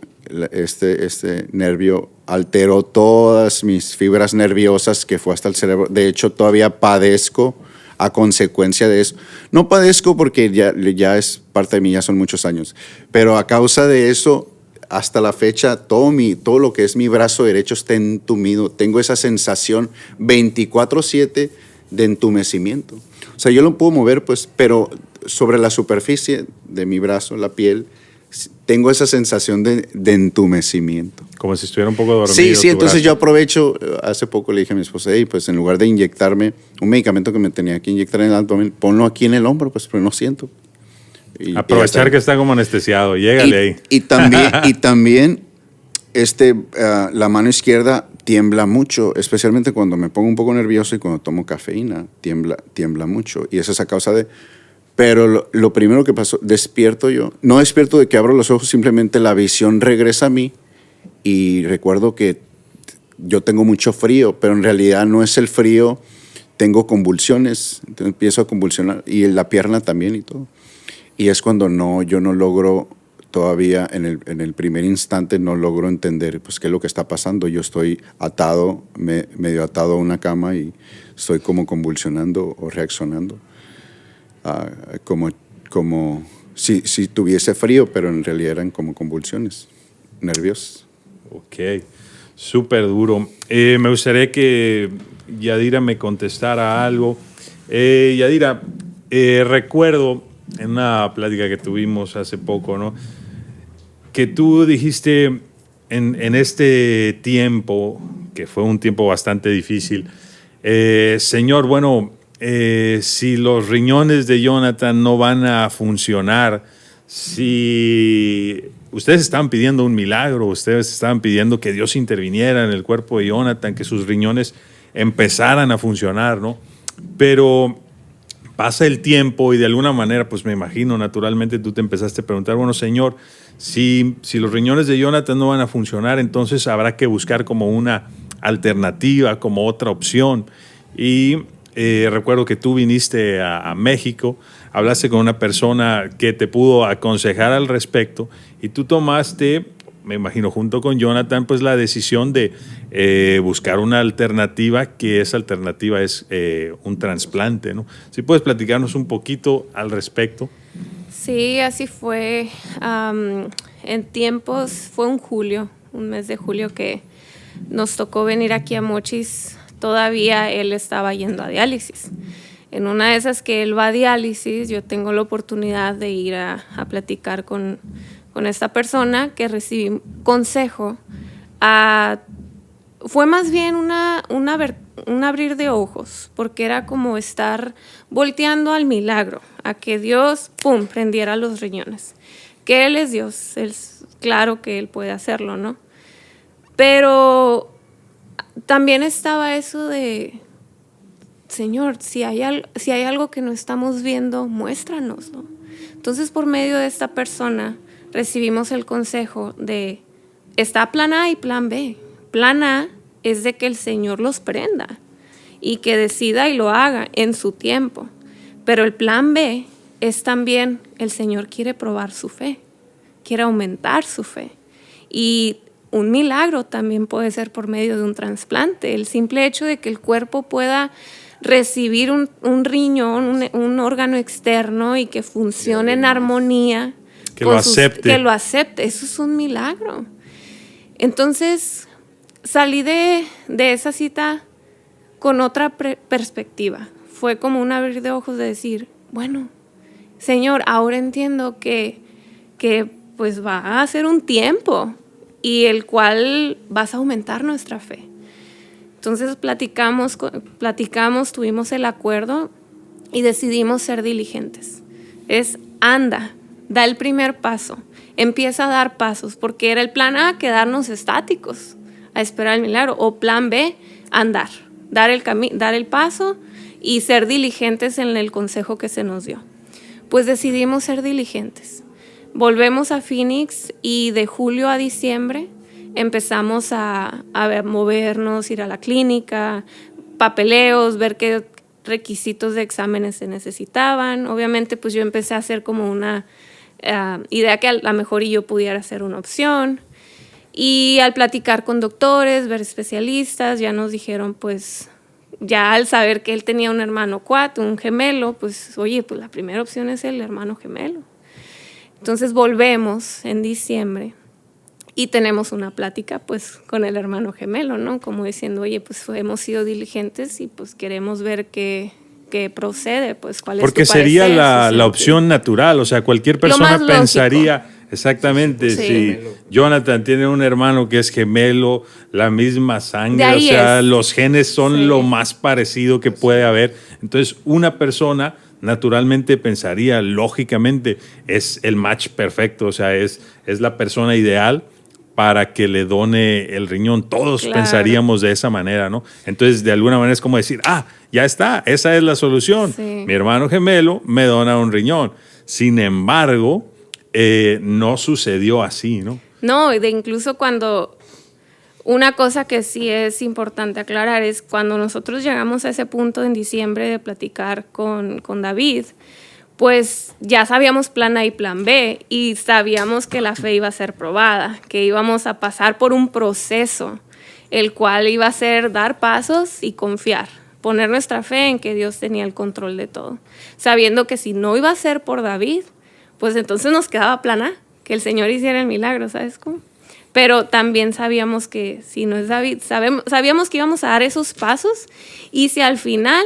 este nervio alteró todas mis fibras nerviosas que fue hasta el cerebro. De hecho, todavía padezco a consecuencia de eso. No padezco porque ya es parte de mí, ya son muchos años, pero a causa de eso, hasta la fecha, todo lo que es mi brazo derecho está entumido. Tengo esa sensación 24/7 de entumecimiento. O sea, yo lo puedo mover, pues, pero sobre la superficie de mi brazo, la piel, tengo esa sensación de entumecimiento. Como si estuviera un poco dormido. Sí, entonces yo aprovecho, hace poco le dije a mi esposa, hey, pues en lugar de inyectarme un medicamento que me tenía que inyectar en el abdomen, ponlo aquí en el hombro, pues, pero no siento. Aprovechar que está como anestesiado, llégale ahí. Y también la mano izquierda tiembla mucho, especialmente cuando me pongo un poco nervioso y cuando tomo cafeína, tiembla mucho. Y eso es a causa de... Pero lo primero que pasó, despierto yo. No despierto de que abro los ojos, simplemente la visión regresa a mí y recuerdo que yo tengo mucho frío, pero en realidad no es el frío, tengo convulsiones, entonces empiezo a convulsionar y en la pierna también y todo. Y es cuando yo no logro... Todavía en el primer instante no logro entender pues, qué es lo que está pasando. Yo estoy atado, medio atado a una cama y estoy como convulsionando o reaccionando. Como si tuviese frío, pero en realidad eran como convulsiones nerviosas. Ok, súper duro. Me gustaría que Yadira me contestara algo. Yadira, recuerdo en una plática que tuvimos hace poco, ¿no? Que tú dijiste en este tiempo, que fue un tiempo bastante difícil, Señor, bueno, si los riñones de Jonathan no van a funcionar, si ustedes estaban pidiendo un milagro, ustedes estaban pidiendo que Dios interviniera en el cuerpo de Jonathan, que sus riñones empezaran a funcionar, ¿no? Pero pasa el tiempo y de alguna manera, pues me imagino, naturalmente tú te empezaste a preguntar, bueno, Señor, si los riñones de Jonathan no van a funcionar, entonces habrá que buscar como una alternativa, como otra opción. Y recuerdo que tú viniste a México, hablaste con una persona que te pudo aconsejar al respecto y tú tomaste, me imagino, junto con Jonathan, pues la decisión de buscar una alternativa, que esa alternativa es un trasplante, ¿no? Si puedes platicarnos un poquito al respecto. Sí, así fue. En tiempos, fue un mes de julio que nos tocó venir aquí a Mochis. Todavía él estaba yendo a diálisis. En una de esas que él va a diálisis, yo tengo la oportunidad de ir a platicar con esta persona que recibí consejo. Fue más bien una un abrir de ojos, porque era como estar volteando al milagro, a que Dios, pum, prendiera los riñones. Que Él es Dios, claro que Él puede hacerlo, ¿no? Pero también estaba eso de, Señor, si hay algo que no estamos viendo, muéstranoslo. Entonces, por medio de esta persona, recibimos el consejo de, está plan A y plan B. Plan A es de que el Señor los prenda y que decida y lo haga en su tiempo. Pero el plan B es también, el Señor quiere probar su fe, quiere aumentar su fe. Y un milagro también puede ser por medio de un trasplante. El simple hecho de que el cuerpo pueda recibir un riñón, un órgano externo y que funcione en armonía. Que lo acepte. Que lo acepte. Eso es un milagro. Entonces, salí de esa cita con otra perspectiva. Fue como un abrir de ojos de decir, bueno, Señor, ahora entiendo que pues va a ser un tiempo y el cual vas a aumentar nuestra fe. Entonces platicamos, tuvimos el acuerdo y decidimos ser diligentes. Anda, da el primer paso, empieza a dar pasos, porque era el plan A, quedarnos estáticos, a esperar el milagro, o plan B, andar, dar el paso y ser diligentes en el consejo que se nos dio. Pues decidimos ser diligentes. Volvemos a Phoenix y de julio a diciembre empezamos a movernos, ir a la clínica, papeleos, ver qué requisitos de exámenes se necesitaban. Obviamente, pues yo empecé a hacer como una idea que a lo mejor yo pudiera ser una opción. Y al platicar con doctores, ver especialistas, ya nos dijeron, pues, ya al saber que él tenía un hermano un gemelo, pues, oye, pues la primera opción es el hermano gemelo. Entonces volvemos en diciembre y tenemos una plática pues con el hermano gemelo, ¿no? Como diciendo, oye, pues hemos sido diligentes y pues queremos ver qué procede, pues cuál es tu Porque parecer, sería la opción natural, o sea, cualquier persona pensaría, exactamente, sí. Si Jonathan tiene un hermano que es gemelo, la misma sangre, o sea, los genes son lo más parecido que puede haber. Entonces, una persona naturalmente pensaría, lógicamente, es el match perfecto, o sea, es la persona ideal para que le done el riñón. Todos pensaríamos de esa manera, ¿no? Entonces, de alguna manera es como decir, ya está, esa es la solución. Sí. Mi hermano gemelo me dona un riñón. Sin embargo, no sucedió así, ¿no? No, incluso cuando... Una cosa que sí es importante aclarar es cuando nosotros llegamos a ese punto en diciembre de platicar con David, pues ya sabíamos plan A y plan B y sabíamos que la fe iba a ser probada, que íbamos a pasar por un proceso, el cual iba a ser dar pasos y confiar, poner nuestra fe en que Dios tenía el control de todo, sabiendo que si no iba a ser por David, pues entonces nos quedaba plan A, que el Señor hiciera el milagro, ¿sabes cómo? Pero también sabíamos que si no es David, sabíamos que íbamos a dar esos pasos y si al final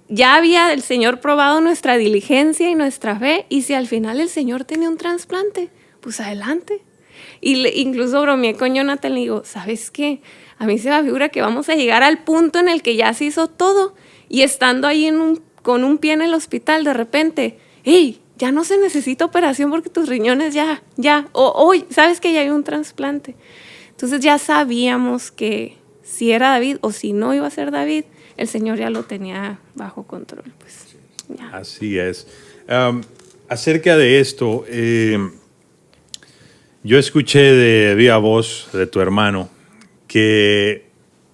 ya había el Señor probado nuestra diligencia y nuestra fe y si al final el Señor tenía un trasplante, pues adelante. Y incluso bromeé con Jonathan y le digo, ¿sabes qué? A mí se me figura que vamos a llegar al punto en el que ya se hizo todo y estando ahí con un pie en el hospital de repente, ¡hey! Ya no se necesita operación porque tus riñones sabes que ya hay un trasplante. Entonces ya sabíamos que si era David o si no iba a ser David, el Señor ya lo tenía bajo control. Pues, ya. Así es. Acerca de esto, yo escuché de viva voz de tu hermano que,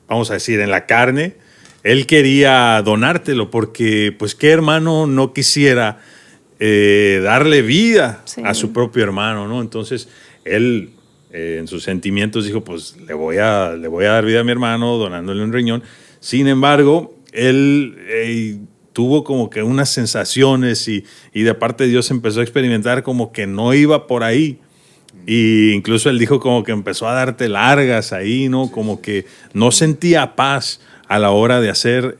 vamos a decir, en la carne, él quería donártelo porque, pues, ¿qué hermano no quisiera darle vida a su propio hermano, ¿no? Entonces, él en sus sentimientos dijo, pues le voy a dar vida a mi hermano donándole un riñón. Sin embargo, él tuvo como que unas sensaciones y de parte de Dios empezó a experimentar como que no iba por ahí. Y incluso él dijo como que empezó a darte largas ahí, ¿no? Como que no sentía paz a la hora de hacer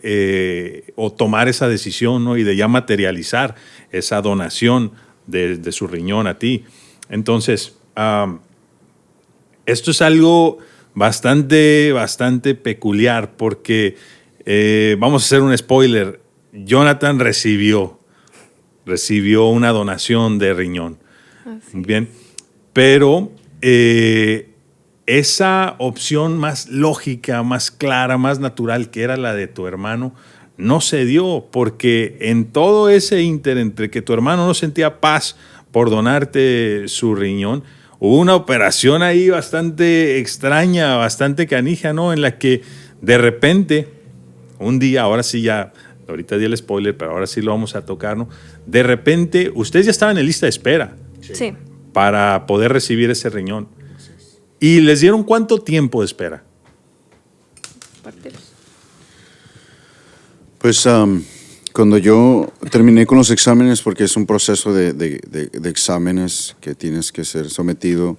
o tomar esa decisión, ¿no? Y de ya materializar esa donación de su riñón a ti. Entonces, esto es algo bastante peculiar porque, vamos a hacer un spoiler, Jonathan recibió una donación de riñón. Bien, pero esa opción más lógica, más clara, más natural, que era la de tu hermano, no se dio, porque en todo ese ínter entre que tu hermano no sentía paz por donarte su riñón, hubo una operación ahí bastante extraña, bastante canija, ¿no? En la que de repente, un día, ahora sí ya, ahorita di el spoiler, pero ahora sí lo vamos a tocar, ¿no? De repente, ustedes ya estaban en lista de espera. Sí. Para poder recibir ese riñón. ¿Y les dieron cuánto tiempo de espera? Pues cuando yo terminé con los exámenes, porque es un proceso de exámenes que tienes que ser sometido,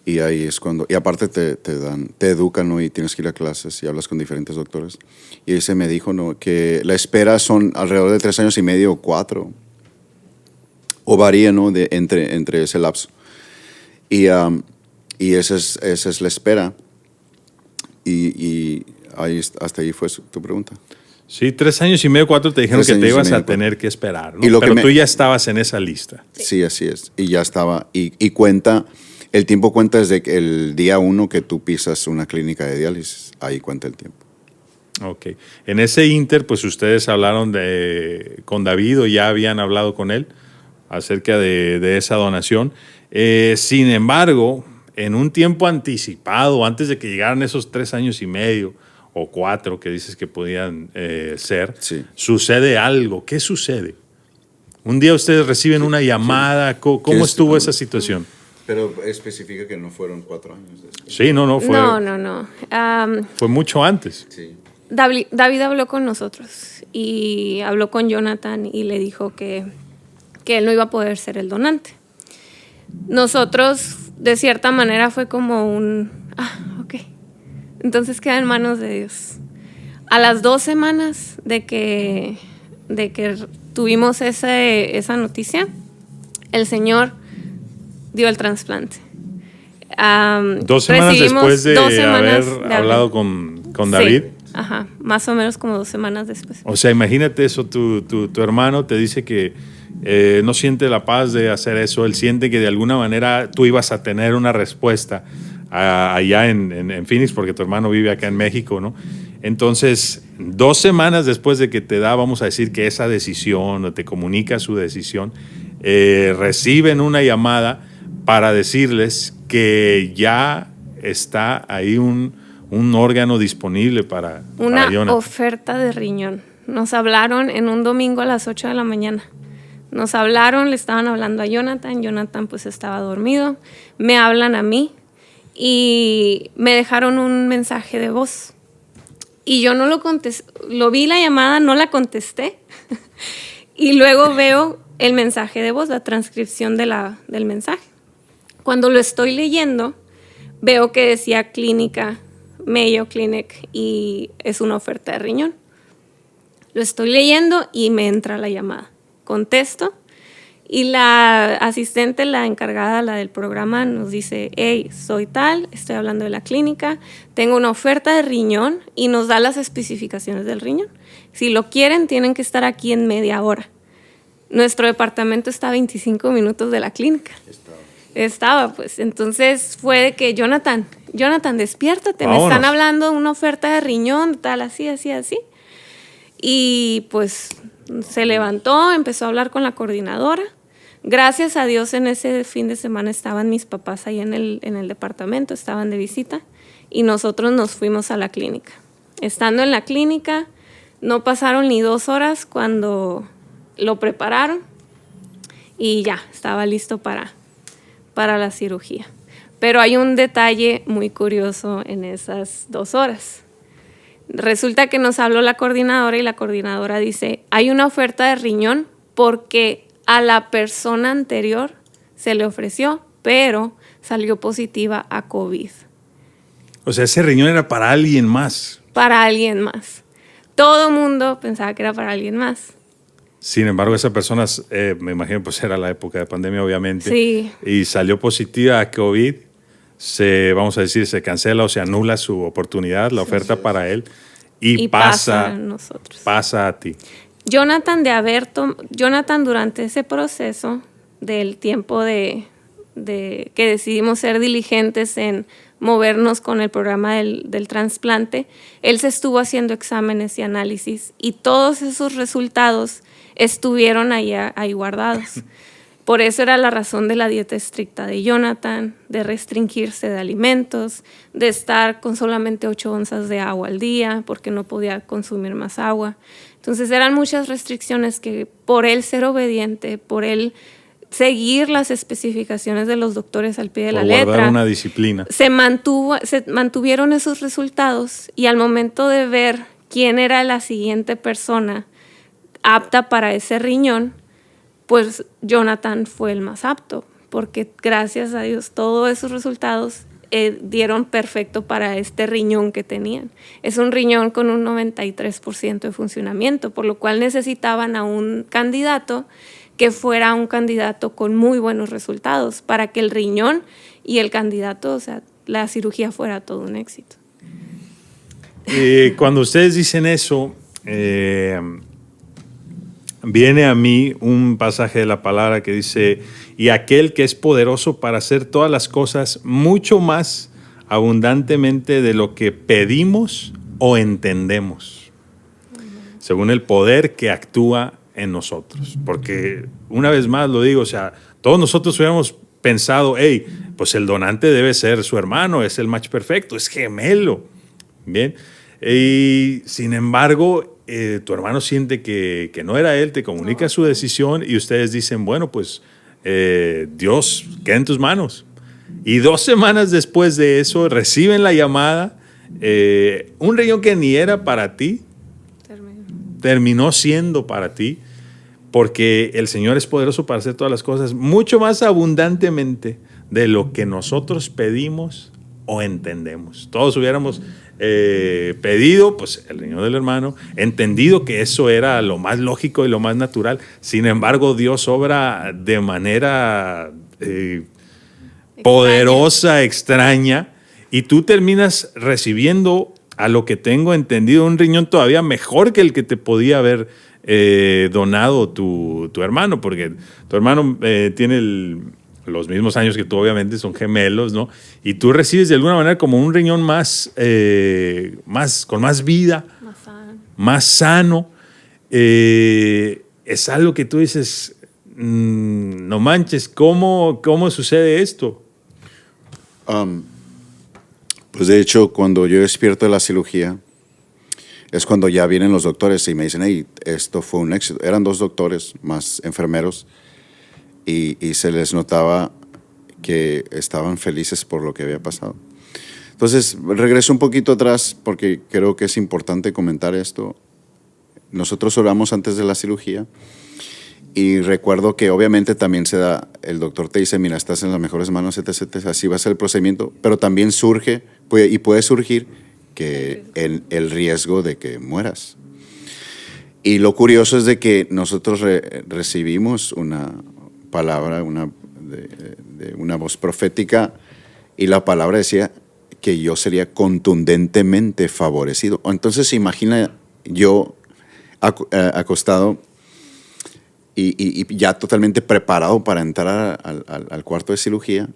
y ahí es cuando, y aparte te educan, ¿no? Y tienes que ir a clases y hablas con diferentes doctores. Y ese me dijo, ¿no? Que la espera son alrededor de 3 años y medio o 4, o varía, ¿no? Entre ese lapso. Y esa es la espera. Y ahí, hasta ahí fue tu pregunta. Sí, 3 años y medio, 4 te dijeron que te ibas a tener que esperar, ¿no? Pero tú ya estabas en esa lista. Sí, así es. Y ya estaba. Y cuenta, el tiempo cuenta desde el día 1 que tú pisas una clínica de diálisis. Ahí cuenta el tiempo. Ok. En ese ínter, pues ustedes hablaron con David, o ya habían hablado con él acerca de esa donación. Sin embargo, en un tiempo anticipado, antes de que llegaran esos 3 años y medio o 4 que dices que podían ser, sí. Sucede algo. ¿Qué sucede? Un día ustedes reciben una llamada. Sí. ¿Cómo estuvo esa situación? Pero especifica que no fueron 4 años después. Sí, no fue. No. Fue mucho antes. Sí. David habló con nosotros y habló con Jonathan y le dijo que él no iba a poder ser el donante. Nosotros, de cierta manera, fue como ok. Entonces queda en manos de Dios. A las 2 semanas de que tuvimos esa noticia, el Señor dio el trasplante. 2 semanas después de haber hablado con David. Sí, ajá, más o menos como 2 semanas después. O sea, imagínate eso, tu hermano te dice que no siente la paz de hacer eso, él siente que de alguna manera tú ibas a tener una respuesta allá en Phoenix, porque tu hermano vive acá en México, ¿no? Entonces, 2 semanas después de que te da, vamos a decir, que esa decisión, o te comunica su decisión, reciben una llamada para decirles que ya está ahí un órgano disponible para Jonathan. Una oferta de riñón. Nos hablaron en un domingo a las 8 de la mañana. Nos hablaron, le estaban hablando a Jonathan. Jonathan pues estaba dormido. Me hablan a mí y me dejaron un mensaje de voz. Y yo no lo contesté. Lo vi la llamada, no la contesté. Y luego veo el mensaje de voz, la transcripción del mensaje. Cuando lo estoy leyendo, veo que decía clínica, Mayo Clinic, y es una oferta de riñón. Lo estoy leyendo y me entra la llamada. Contesto y la asistente, la encargada, la del programa, nos dice: hey, soy tal, estoy hablando de la clínica, tengo una oferta de riñón, y nos da las especificaciones del riñón. Si lo quieren, tienen que estar aquí en media hora. Nuestro departamento está a 25 minutos de la clínica. Estaba, pues. Entonces fue de que Jonathan, despiértate, vámonos. Me están hablando de una oferta de riñón, tal, así. Y pues se levantó, empezó a hablar con la coordinadora. Gracias a Dios, en ese fin de semana estaban mis papás ahí en el departamento, estaban de visita, y nosotros nos fuimos a la clínica. Estando en la clínica, no pasaron ni 2 horas cuando lo prepararon y ya, estaba listo para la cirugía. Pero hay un detalle muy curioso en esas 2 horas. Resulta que nos habló la coordinadora y la coordinadora dice: hay una oferta de riñón porque a la persona anterior se le ofreció, pero salió positiva a COVID. O sea, ese riñón era para alguien más. Para alguien más. Todo mundo pensaba que era para alguien más. Sin embargo, esa persona, me imagino, pues era la época de pandemia, obviamente. Sí. Y salió positiva a COVID. vamos a decir, se cancela o se anula su oportunidad, la oferta para él, y pasa a nosotros. Pasa a ti. Jonathan durante ese proceso del tiempo de que decidimos ser diligentes en movernos con el programa del trasplante, él se estuvo haciendo exámenes y análisis y todos esos resultados estuvieron ahí guardados. Por eso era la razón de la dieta estricta de Jonathan, de restringirse de alimentos, de estar con solamente 8 onzas de agua al día, porque no podía consumir más agua. Entonces eran muchas restricciones que por él ser obediente, por él seguir las especificaciones de los doctores al pie de la letra, guardar una disciplina, se mantuvieron esos resultados y al momento de ver quién era la siguiente persona apta para ese riñón, pues Jonathan fue el más apto, porque gracias a Dios todos esos resultados dieron perfecto para este riñón que tenían. Es un riñón con un 93% de funcionamiento, por lo cual necesitaban a un candidato que fuera un candidato con muy buenos resultados para que el riñón y el candidato, o sea, la cirugía fuera todo un éxito. Cuando ustedes dicen eso, viene a mí un pasaje de la palabra que dice: y aquel que es poderoso para hacer todas las cosas mucho más abundantemente de lo que pedimos o entendemos, según el poder que actúa en nosotros. Porque una vez más lo digo, o sea, todos nosotros hubiéramos pensado, hey, pues el donante debe ser su hermano, es el match perfecto, es gemelo. Bien, y sin embargo, tu hermano siente que no era él, te comunica su decisión y ustedes dicen, bueno, pues Dios, queda en tus manos. Y 2 semanas después de eso reciben la llamada, un riñón que ni era para ti, terminó siendo para ti, porque el Señor es poderoso para hacer todas las cosas mucho más abundantemente de lo que nosotros pedimos o entendemos. Todos hubiéramos pedido pues el riñón del hermano, entendido que eso era lo más lógico y lo más natural. Sin embargo, Dios obra de manera poderosa, extraña, y tú terminas recibiendo, a lo que tengo entendido, un riñón todavía mejor que el que te podía haber donado tu hermano, porque tu hermano tiene los mismos años que tú, obviamente, son gemelos, ¿no? Y tú recibes de alguna manera como un riñón con más vida, más sano. Es algo que tú dices, no manches, ¿cómo sucede esto? Pues de hecho, cuando yo despierto de la cirugía, es cuando ya vienen los doctores y me dicen, hey, esto fue un éxito. Eran 2 doctores más enfermeros y se les notaba que estaban felices por lo que había pasado. Entonces, regreso un poquito atrás porque creo que es importante comentar esto. Nosotros oramos antes de la cirugía y recuerdo que obviamente también se da, el doctor te dice, mira, estás en las mejores manos, etc., así va a ser el procedimiento, pero también puede surgir que el riesgo de que mueras. Y lo curioso es de que nosotros recibimos una palabra, de una voz profética, y la palabra decía que yo sería contundentemente favorecido. Entonces imagina yo acostado y ya totalmente preparado para entrar al cuarto de cirugía.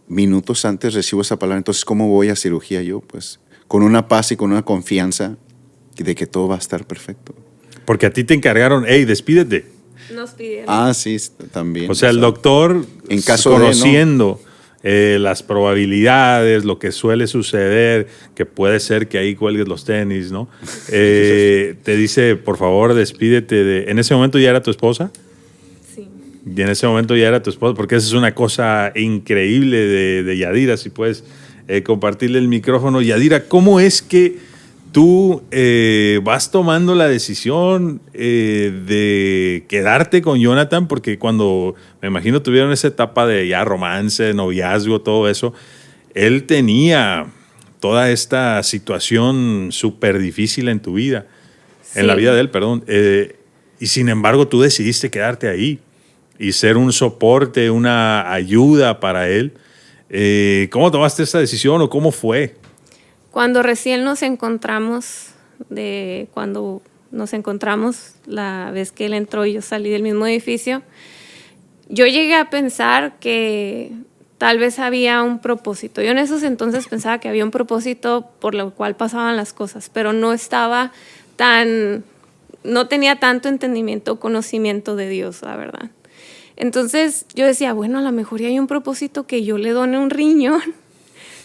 Minutos antes recibo esa palabra. Entonces, ¿cómo voy a cirugía yo? Pues con una paz y con una confianza de que todo va a estar perfecto. Porque a ti te encargaron, hey, despídete. Nos pidieron. Sí, también. O sea, el doctor, en caso conociendo las probabilidades, lo que suele suceder, que puede ser que ahí cuelgues los tenis, ¿no? Te dice, por favor, despídete. ¿En ese momento ya era tu esposa? Sí. Y en ese momento ya era tu esposa, porque esa es una cosa increíble de Yadira, si puedes compartirle el micrófono. Yadira, ¿cómo es que tú vas tomando la decisión de quedarte con Jonathan? Porque cuando, me imagino, tuvieron esa etapa de ya romance, noviazgo, todo eso, él tenía toda esta situación súper difícil en tu vida, en la vida de él, perdón. Y sin embargo, tú decidiste quedarte ahí y ser un soporte, una ayuda para él. ¿Cómo tomaste esa decisión o cómo fue? Cuando recién nos encontramos, la vez que él entró y yo salí del mismo edificio, yo llegué a pensar que tal vez había un propósito. Yo en esos entonces pensaba que había un propósito por lo cual pasaban las cosas, pero no tenía tanto entendimiento o conocimiento de Dios, la verdad. Entonces yo decía, bueno, a lo mejor ya hay un propósito que yo le done un riñón,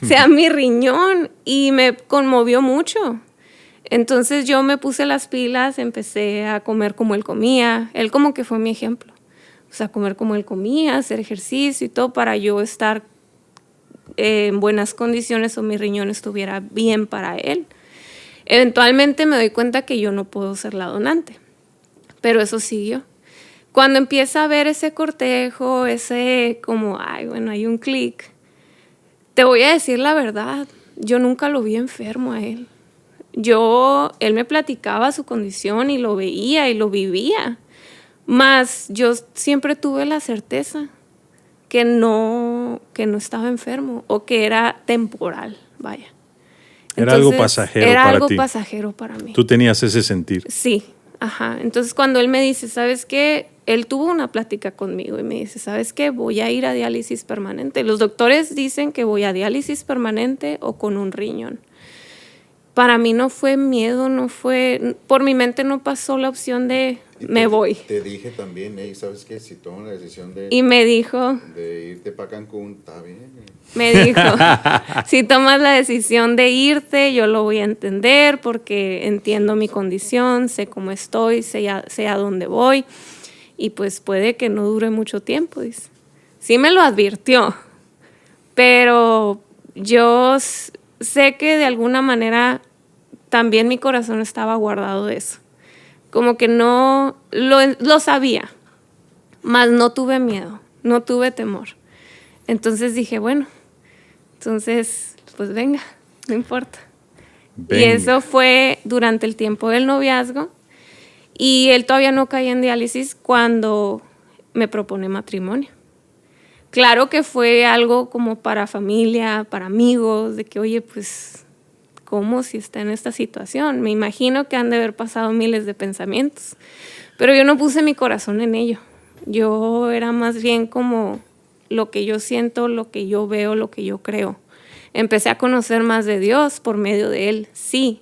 sea mi riñón, y me conmovió mucho. Entonces yo me puse las pilas, empecé a comer como él comía. Él como que fue mi ejemplo. O sea, comer como él comía, hacer ejercicio y todo para yo estar en buenas condiciones o mi riñón estuviera bien para él. Eventualmente me doy cuenta que yo no puedo ser la donante, pero eso siguió. Cuando empieza a ver ese cortejo, hay un clic, te voy a decir la verdad, yo nunca lo vi enfermo a él. Él me platicaba su condición y lo veía y lo vivía, mas yo siempre tuve la certeza que no estaba enfermo o que era temporal, vaya. Era algo pasajero para ti. Era algo pasajero para mí. Tú tenías ese sentir. Sí, ajá. Entonces cuando él me dice, ¿sabes qué? Él tuvo una plática conmigo y me dice, ¿sabes qué? Voy a ir a diálisis permanente. Los doctores dicen que voy a diálisis permanente o con un riñón. Para mí no fue miedo, por mi mente no pasó la opción de me voy. Te dije también, ¿sabes qué? Si toman la decisión de irte para Cancún, está bien. Me dijo, si tomas la decisión de irte, yo lo voy a entender porque entiendo mi condición, sé cómo estoy, sé a dónde voy y pues puede que no dure mucho tiempo, dice. Sí me lo advirtió, pero yo sé que de alguna manera también mi corazón estaba guardado de eso. Como que no lo sabía, mas no tuve miedo, no tuve temor. Entonces dije, bueno, pues venga, no importa. Venga. Y eso fue durante el tiempo del noviazgo y él todavía no caía en diálisis cuando me propone matrimonio. Claro que fue algo como para familia, para amigos, de que, oye, pues, ¿cómo si está en esta situación? Me imagino que han de haber pasado miles de pensamientos, pero yo no puse mi corazón en ello. Yo era más bien como lo que yo siento, lo que yo veo, lo que yo creo. Empecé a conocer más de Dios por medio de él, sí,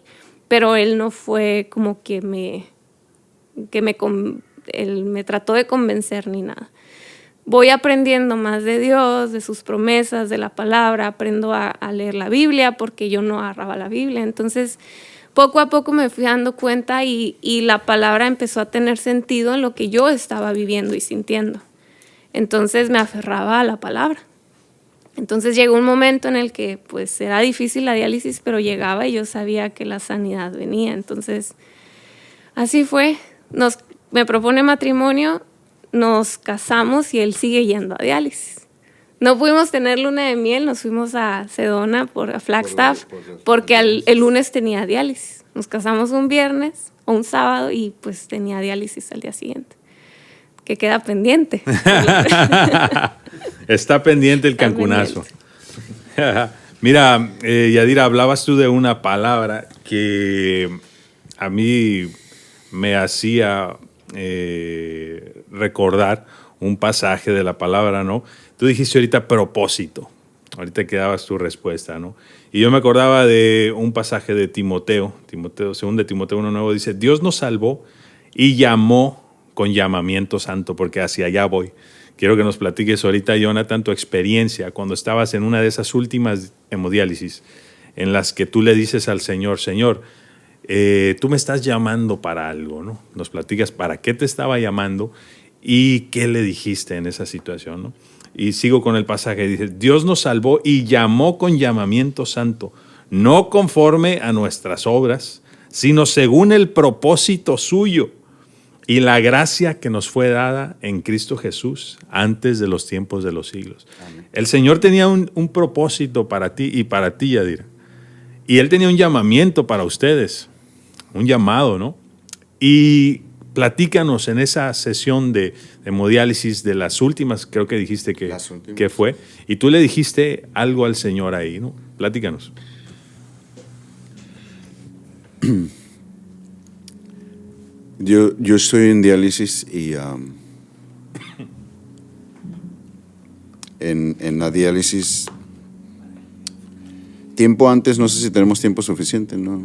pero él no fue como que él me trató de convencer ni nada. Voy aprendiendo más de Dios, de sus promesas, de la palabra, aprendo a leer la Biblia porque yo no agarraba la Biblia. Entonces, poco a poco me fui dando cuenta y la palabra empezó a tener sentido en lo que yo estaba viviendo y sintiendo. Entonces me aferraba a la palabra. Entonces llegó un momento en el que pues era difícil la diálisis, pero llegaba y yo sabía que la sanidad venía. Entonces, así fue. Me propone matrimonio. Nos casamos y él sigue yendo a diálisis. No pudimos tener luna de miel, nos fuimos a Sedona, a Flagstaff, porque el lunes tenía diálisis. Nos casamos un viernes o un sábado y pues tenía diálisis al día siguiente. Que queda pendiente. Está pendiente el cancunazo. Mira, Yadira, hablabas tú de una palabra que a mí me hacía recordar un pasaje de la palabra, ¿no? Tú dijiste ahorita propósito, ahorita que dabas tu respuesta, ¿no? Y yo me acordaba de un pasaje de Timoteo, 2 Timoteo 1:9 dice, Dios nos salvó y llamó con llamamiento santo, porque hacia allá voy. Quiero que nos platiques ahorita, Jonathan, tu experiencia cuando estabas en una de esas últimas hemodiálisis en las que tú le dices al Señor, Señor, tú me estás llamando para algo, ¿no? Nos platicas para qué te estaba llamando y qué le dijiste en esa situación, ¿no? Y sigo con el pasaje, dice, Dios nos salvó y llamó con llamamiento santo, no conforme a nuestras obras, sino según el propósito suyo y la gracia que nos fue dada en Cristo Jesús antes de los tiempos de los siglos. Amén. El Señor tenía un propósito para ti y para ti, Yadira. Y Él tenía un llamamiento para ustedes, un llamado, ¿no? Y Platícanos en esa sesión de hemodiálisis, de las últimas, creo que dijiste que fue, y tú le dijiste algo al Señor ahí, ¿no? Platícanos. Yo estoy en diálisis y en la diálisis, tiempo antes, no sé si tenemos tiempo suficiente, ¿no?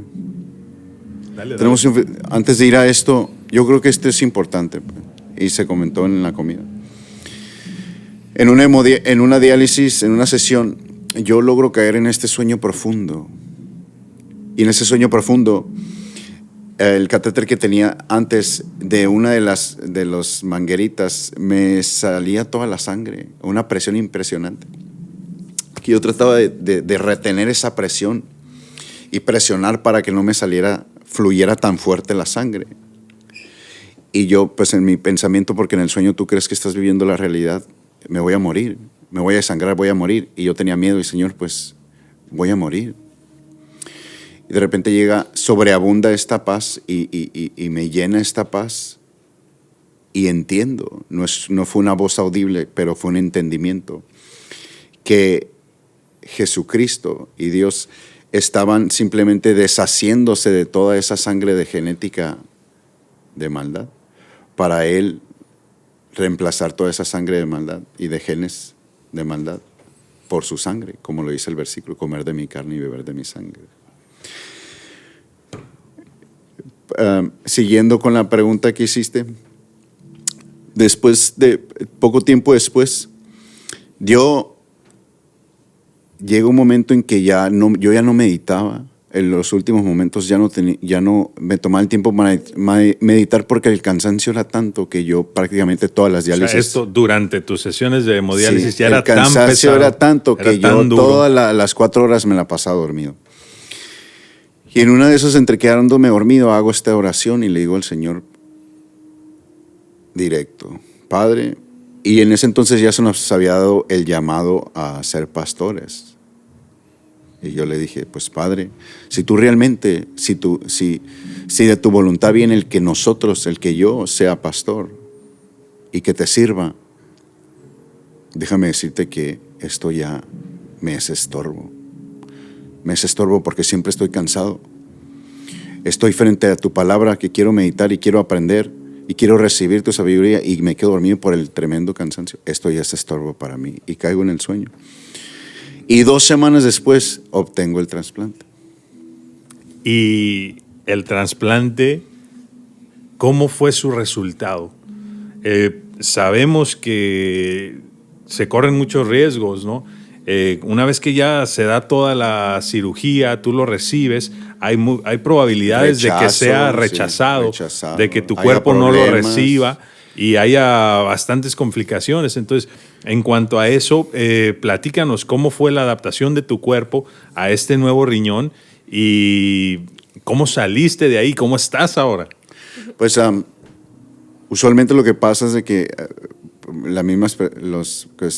Dale. Antes de ir a esto, yo creo que esto es importante y se comentó en la comida. En una diálisis, en una sesión, yo logro caer en este sueño profundo. Y en ese sueño profundo, el catéter que tenía antes de una de las mangueritas, me salía toda la sangre, una presión impresionante. Que yo trataba de retener esa presión y presionar para que no me fluyera tan fuerte la sangre. Y yo, pues en mi pensamiento, porque en el sueño tú crees que estás viviendo la realidad, me voy a morir, me voy a desangrar, voy a morir. Y yo tenía miedo y, Señor, pues voy a morir. Y de repente sobreabunda esta paz y me llena esta paz. Y entiendo, no fue una voz audible, pero fue un entendimiento, que Jesucristo y Dios estaban simplemente deshaciéndose de toda esa sangre de genética de maldad, para Él reemplazar toda esa sangre de maldad y de genes de maldad por su sangre, como lo dice el versículo, comer de mi carne y beber de mi sangre. Siguiendo con la pregunta que hiciste, poco tiempo después, llega un momento en que yo ya no meditaba. En los últimos momentos ya no me tomaba el tiempo para meditar, porque el cansancio era tanto que yo prácticamente todas las diálisis... O sea, esto durante tus sesiones de hemodiálisis ya era tan pesado. El cansancio era tanto que yo todas las 4 horas me la pasaba dormido. Y en una de esas, entre quedándome dormido, hago esta oración y le digo al Señor directo: Padre, y en ese entonces ya se nos había dado el llamado a ser pastores. Y yo le dije: pues Padre, si tú realmente, si de tu voluntad viene el que yo sea pastor y que te sirva, déjame decirte que esto ya me es estorbo. Me es estorbo porque siempre estoy cansado. Estoy frente a tu palabra que quiero meditar y quiero aprender y quiero recibir tu sabiduría, y me quedo dormido por el tremendo cansancio. Esto ya es estorbo para mí, y caigo en el sueño. Y 2 semanas después obtengo el trasplante. Y el trasplante, ¿cómo fue su resultado? Sabemos que se corren muchos riesgos, ¿no? Una vez que ya se da toda la cirugía, tú lo recibes, hay probabilidades de que sea rechazado, de que tu cuerpo no lo reciba y haya bastantes complicaciones. Entonces, en cuanto a eso, platícanos cómo fue la adaptación de tu cuerpo a este nuevo riñón y cómo saliste de ahí, cómo estás ahora. Pues usualmente lo que pasa es de que los que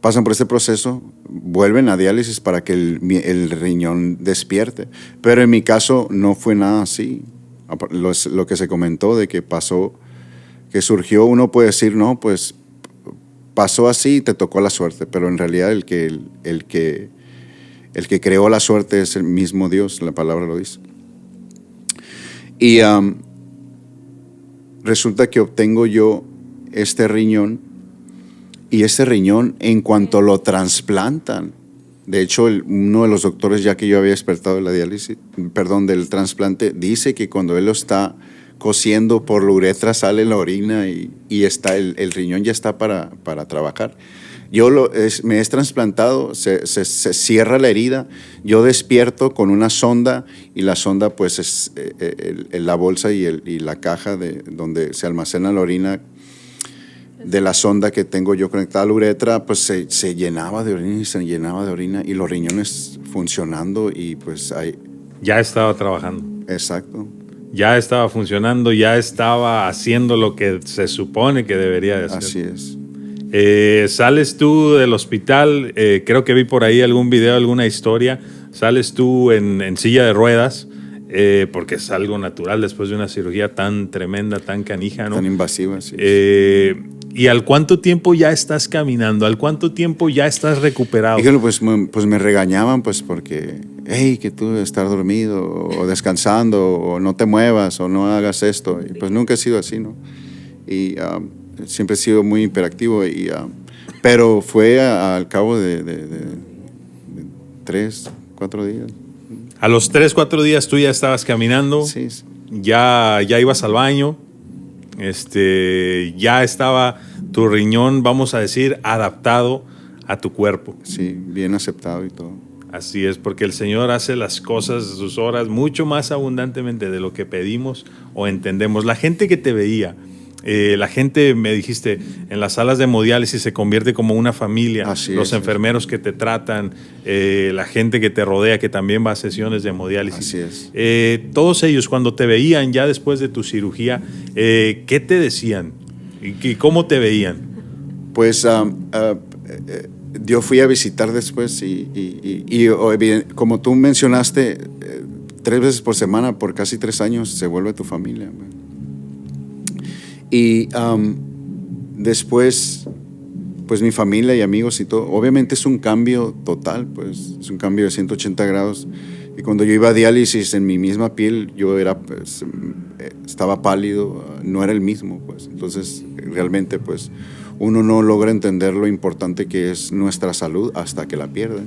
pasan por este proceso vuelven a diálisis para que el riñón despierte. Pero en mi caso no fue nada así. Lo que se comentó de que pasó, que surgió, uno puede decir, no, pues pasó así y te tocó la suerte, pero en realidad el que creó la suerte es el mismo Dios, la palabra lo dice. Y resulta que obtengo yo este riñón, y ese riñón, en cuanto lo trasplantan, de hecho uno de los doctores, ya que yo había despertado de la diálisis, del trasplante, dice que cuando él lo está cosiendo por la uretra sale la orina y está el riñón ya está para trabajar. Me es trasplantado, se cierra la herida, yo despierto con una sonda, y la sonda pues es la bolsa y la caja donde se almacena la orina de la sonda que tengo yo conectada a la uretra, pues se llenaba de orina y los riñones funcionando, y pues ahí... Ya estaba trabajando. Exacto. Ya estaba funcionando, ya estaba haciendo lo que se supone que debería de hacer. Así es. Sales tú del hospital, creo que vi por ahí algún video, alguna historia, sales tú en silla de ruedas, porque es algo natural después de una cirugía tan tremenda, tan canija, ¿no? Tan invasiva, sí. ¿Y al cuánto tiempo ya estás caminando? ¿Al cuánto tiempo ya estás recuperado? Híjole, pues me regañaban, pues porque, hey, que tú estar dormido o descansando o no te muevas o no hagas esto. Y pues nunca he sido así, ¿no? Y siempre he sido muy hiperactivo. Pero fue al cabo de 3, 4 días. A los 3, 4 días tú ya estabas caminando, Sí. ya ibas al baño, ya estaba tu riñón, vamos a decir, adaptado a tu cuerpo. Sí, bien aceptado y todo. Así es, porque el Señor hace las cosas, sus obras, mucho más abundantemente de lo que pedimos o entendemos. La gente que te veía, la gente, me dijiste, en las salas de hemodiálisis se convierte como una familia. Los enfermeros que te tratan, la gente que te rodea, que también va a sesiones de hemodiálisis. Así es. Todos ellos, cuando te veían ya después de tu cirugía, ¿qué te decían? ¿Y cómo te veían? Pues yo fui a visitar después y como tú mencionaste, 3 veces por semana, por casi 3 años, se vuelve tu familia. Y después, pues mi familia y amigos y todo, obviamente es un cambio total, pues es un cambio de 180 grados. Y cuando yo iba a diálisis en mi misma piel, yo estaba pálido, no era el mismo, pues. Entonces, realmente, pues, uno no logra entender lo importante que es nuestra salud hasta que la pierde.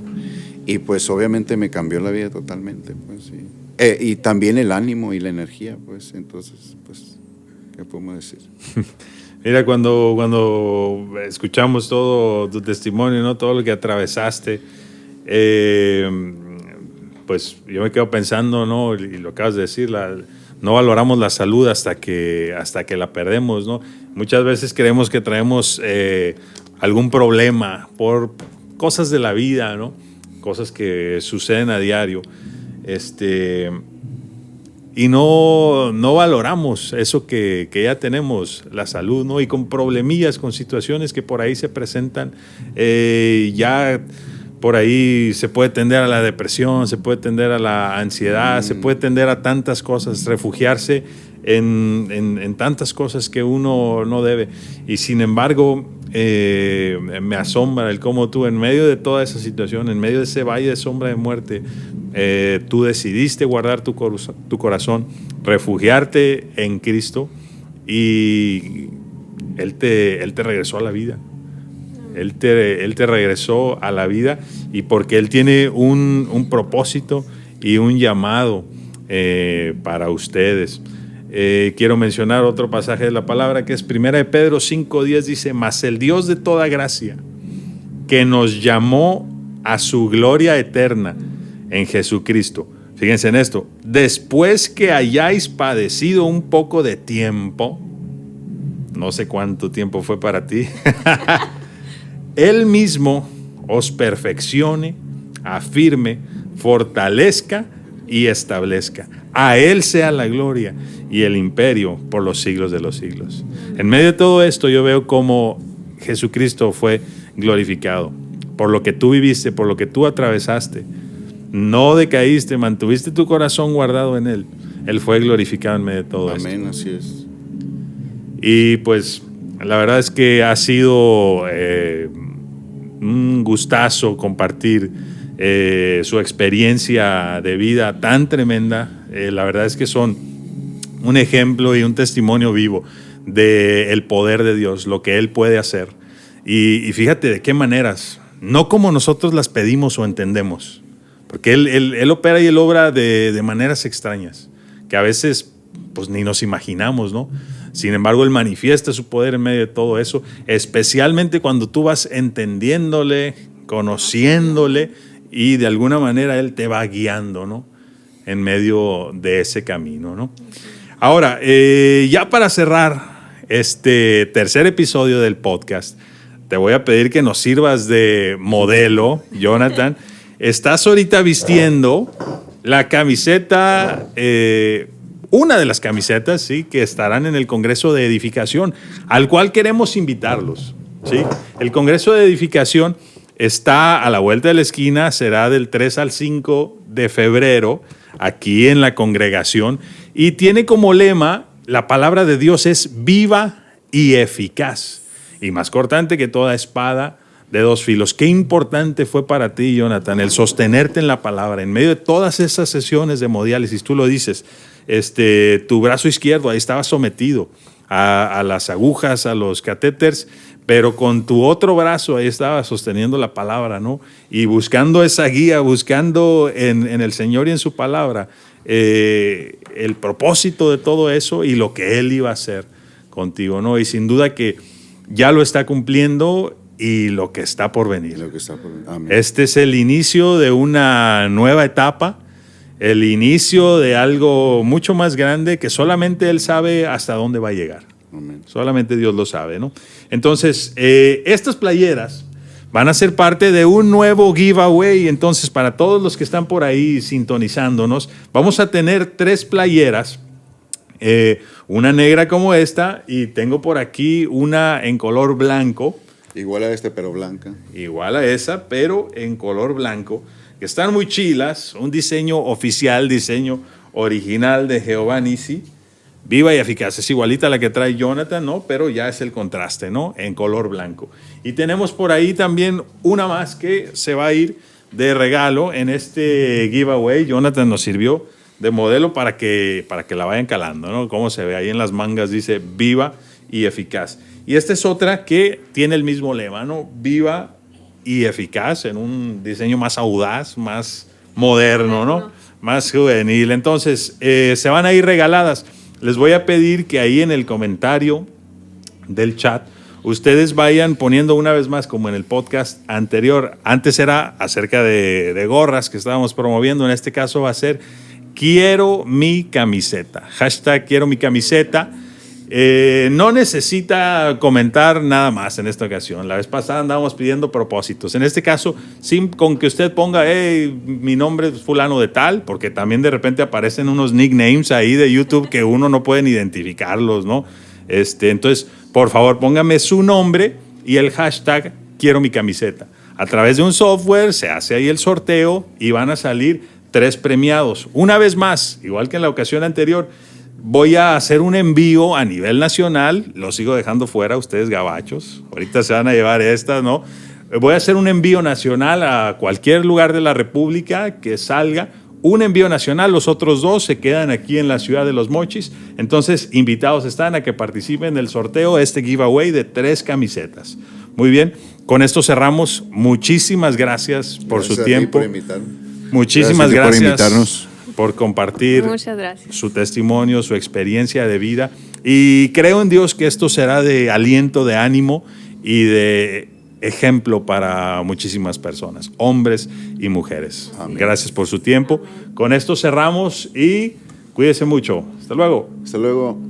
Y pues, obviamente, me cambió la vida totalmente, pues, sí. Y también el ánimo y la energía, pues. Entonces, pues, ¿qué podemos decir? Mira, cuando escuchamos todo tu testimonio, ¿no? Todo lo que atravesaste, pues yo me quedo pensando, ¿no? Y lo acabas de decir, no valoramos la salud hasta que la perdemos, ¿no? Muchas veces creemos que traemos algún problema por cosas de la vida, ¿no? Cosas que suceden a diario. Y no valoramos eso que ya tenemos, la salud, ¿no? Y con problemillas, con situaciones que por ahí se presentan, ya por ahí se puede tender a la depresión, se puede tender a la ansiedad, se puede tender a tantas cosas, refugiarse en tantas cosas que uno no debe. Y sin embargo, me asombra el cómo tú, en medio de toda esa situación, en medio de ese valle de sombra de muerte, tú decidiste guardar tu corazón, refugiarte en Cristo, y Él te regresó a la vida. Él te regresó a la vida, y porque Él tiene un propósito y un llamado para ustedes. Quiero mencionar otro pasaje de la palabra que es 1 de Pedro 5:10, dice: mas el Dios de toda gracia, que nos llamó a su gloria eterna en Jesucristo. Fíjense en esto: después que hayáis padecido un poco de tiempo, no sé cuánto tiempo fue para ti, Él mismo os perfeccione, afirme, fortalezca y establezca. A Él sea la gloria y el imperio por los siglos de los siglos. En medio de todo esto yo veo cómo Jesucristo fue glorificado por lo que tú viviste, por lo que tú atravesaste. No decaíste, mantuviste tu corazón guardado en Él. Él fue glorificado en medio de todo esto. Amén, así es. Y pues la verdad es que ha sido un gustazo compartir su experiencia de vida tan tremenda. La verdad es que son un ejemplo y un testimonio vivo del poder de Dios, lo que Él puede hacer. Y fíjate de qué maneras, no como nosotros las pedimos o entendemos, porque Él opera y Él obra de maneras extrañas, que a veces pues ni nos imaginamos, ¿no? Sin embargo, Él manifiesta su poder en medio de todo eso, especialmente cuando tú vas entendiéndole, conociéndole, y de alguna manera Él te va guiando, ¿no? En medio de ese camino, ¿no? Ahora, ya para cerrar este tercer episodio del podcast, te voy a pedir que nos sirvas de modelo, Jonathan. Estás ahorita vistiendo la camiseta, una de las camisetas, ¿sí?, que estarán en el Congreso de Edificación, al cual queremos invitarlos, ¿sí? El Congreso de Edificación está a la vuelta de la esquina, será del 3 al 5 de febrero, aquí en la congregación y tiene como lema, la palabra de Dios es viva y eficaz y más cortante que toda espada de dos filos. Qué importante fue para ti, Jonathan, el sostenerte en la palabra en medio de todas esas sesiones de hemodiálisis. Tú lo dices, tu brazo izquierdo ahí estaba sometido a las agujas, a los catéteres, pero con tu otro brazo ahí estaba sosteniendo la palabra, ¿no? Y buscando esa guía, buscando en el Señor y en su palabra el propósito de todo eso y lo que Él iba a hacer contigo, ¿no? Y sin duda que ya lo está cumpliendo y lo que está por venir. Amén. Este es el inicio de una nueva etapa, el inicio de algo mucho más grande que solamente Él sabe hasta dónde va a llegar. Amén. Solamente Dios lo sabe, ¿no? Entonces, estas playeras van a ser parte de un nuevo giveaway. Entonces, para todos los que están por ahí sintonizándonos, vamos a tener 3 playeras. Una negra como esta y tengo por aquí una en color blanco. Igual a pero blanca. Igual a esa, pero en color blanco, que están muy chilas, un diseño oficial, diseño original de Jehová Nissi, viva y eficaz. Es igualita a la que trae Jonathan, ¿no? Pero ya es el contraste, ¿no? En color blanco. Y tenemos por ahí también una más que se va a ir de regalo en este giveaway. Jonathan nos sirvió de modelo para que la vayan calando, ¿no? Como se ve ahí en las mangas, dice viva y eficaz. Y esta es otra que tiene el mismo lema, ¿no? Viva y eficaz, en un diseño más audaz, más moderno, ¿no? Más juvenil. Entonces, se van a ir regaladas. Les voy a pedir que ahí en el comentario del chat, ustedes vayan poniendo una vez más, como en el podcast anterior. Antes era acerca de gorras que estábamos promoviendo. En este caso va a ser quiero mi camiseta. Hashtag quiero mi camiseta. No necesita comentar nada más en esta ocasión. La vez pasada andábamos pidiendo propósitos. En este caso, con que usted ponga, mi nombre es fulano de tal, porque también de repente aparecen unos nicknames ahí de YouTube que uno no puede identificarlos, ¿no? Entonces, por favor, póngame su nombre y el hashtag quiero mi camiseta. A través de un software se hace ahí el sorteo y van a salir 3 premiados. Una vez más, igual que en la ocasión anterior, voy a hacer un envío a nivel nacional. Lo sigo dejando fuera, ustedes gabachos. Ahorita se van a llevar estas, ¿no? Voy a hacer un envío nacional a cualquier lugar de la República que salga. Un envío nacional, los otros 2 se quedan aquí en la ciudad de Los Mochis. Entonces, invitados están a que participen del sorteo, este giveaway de 3 camisetas. Muy bien, con esto cerramos. Muchísimas gracias por su tiempo. Por invitarme. Muchísimas gracias por invitarnos. Por compartir su testimonio, su experiencia de vida. Y creo en Dios que esto será de aliento, de ánimo y de ejemplo para muchísimas personas, hombres y mujeres. Amén. Gracias por su tiempo. Amén. Con esto cerramos y cuídese mucho. Hasta luego. Hasta luego.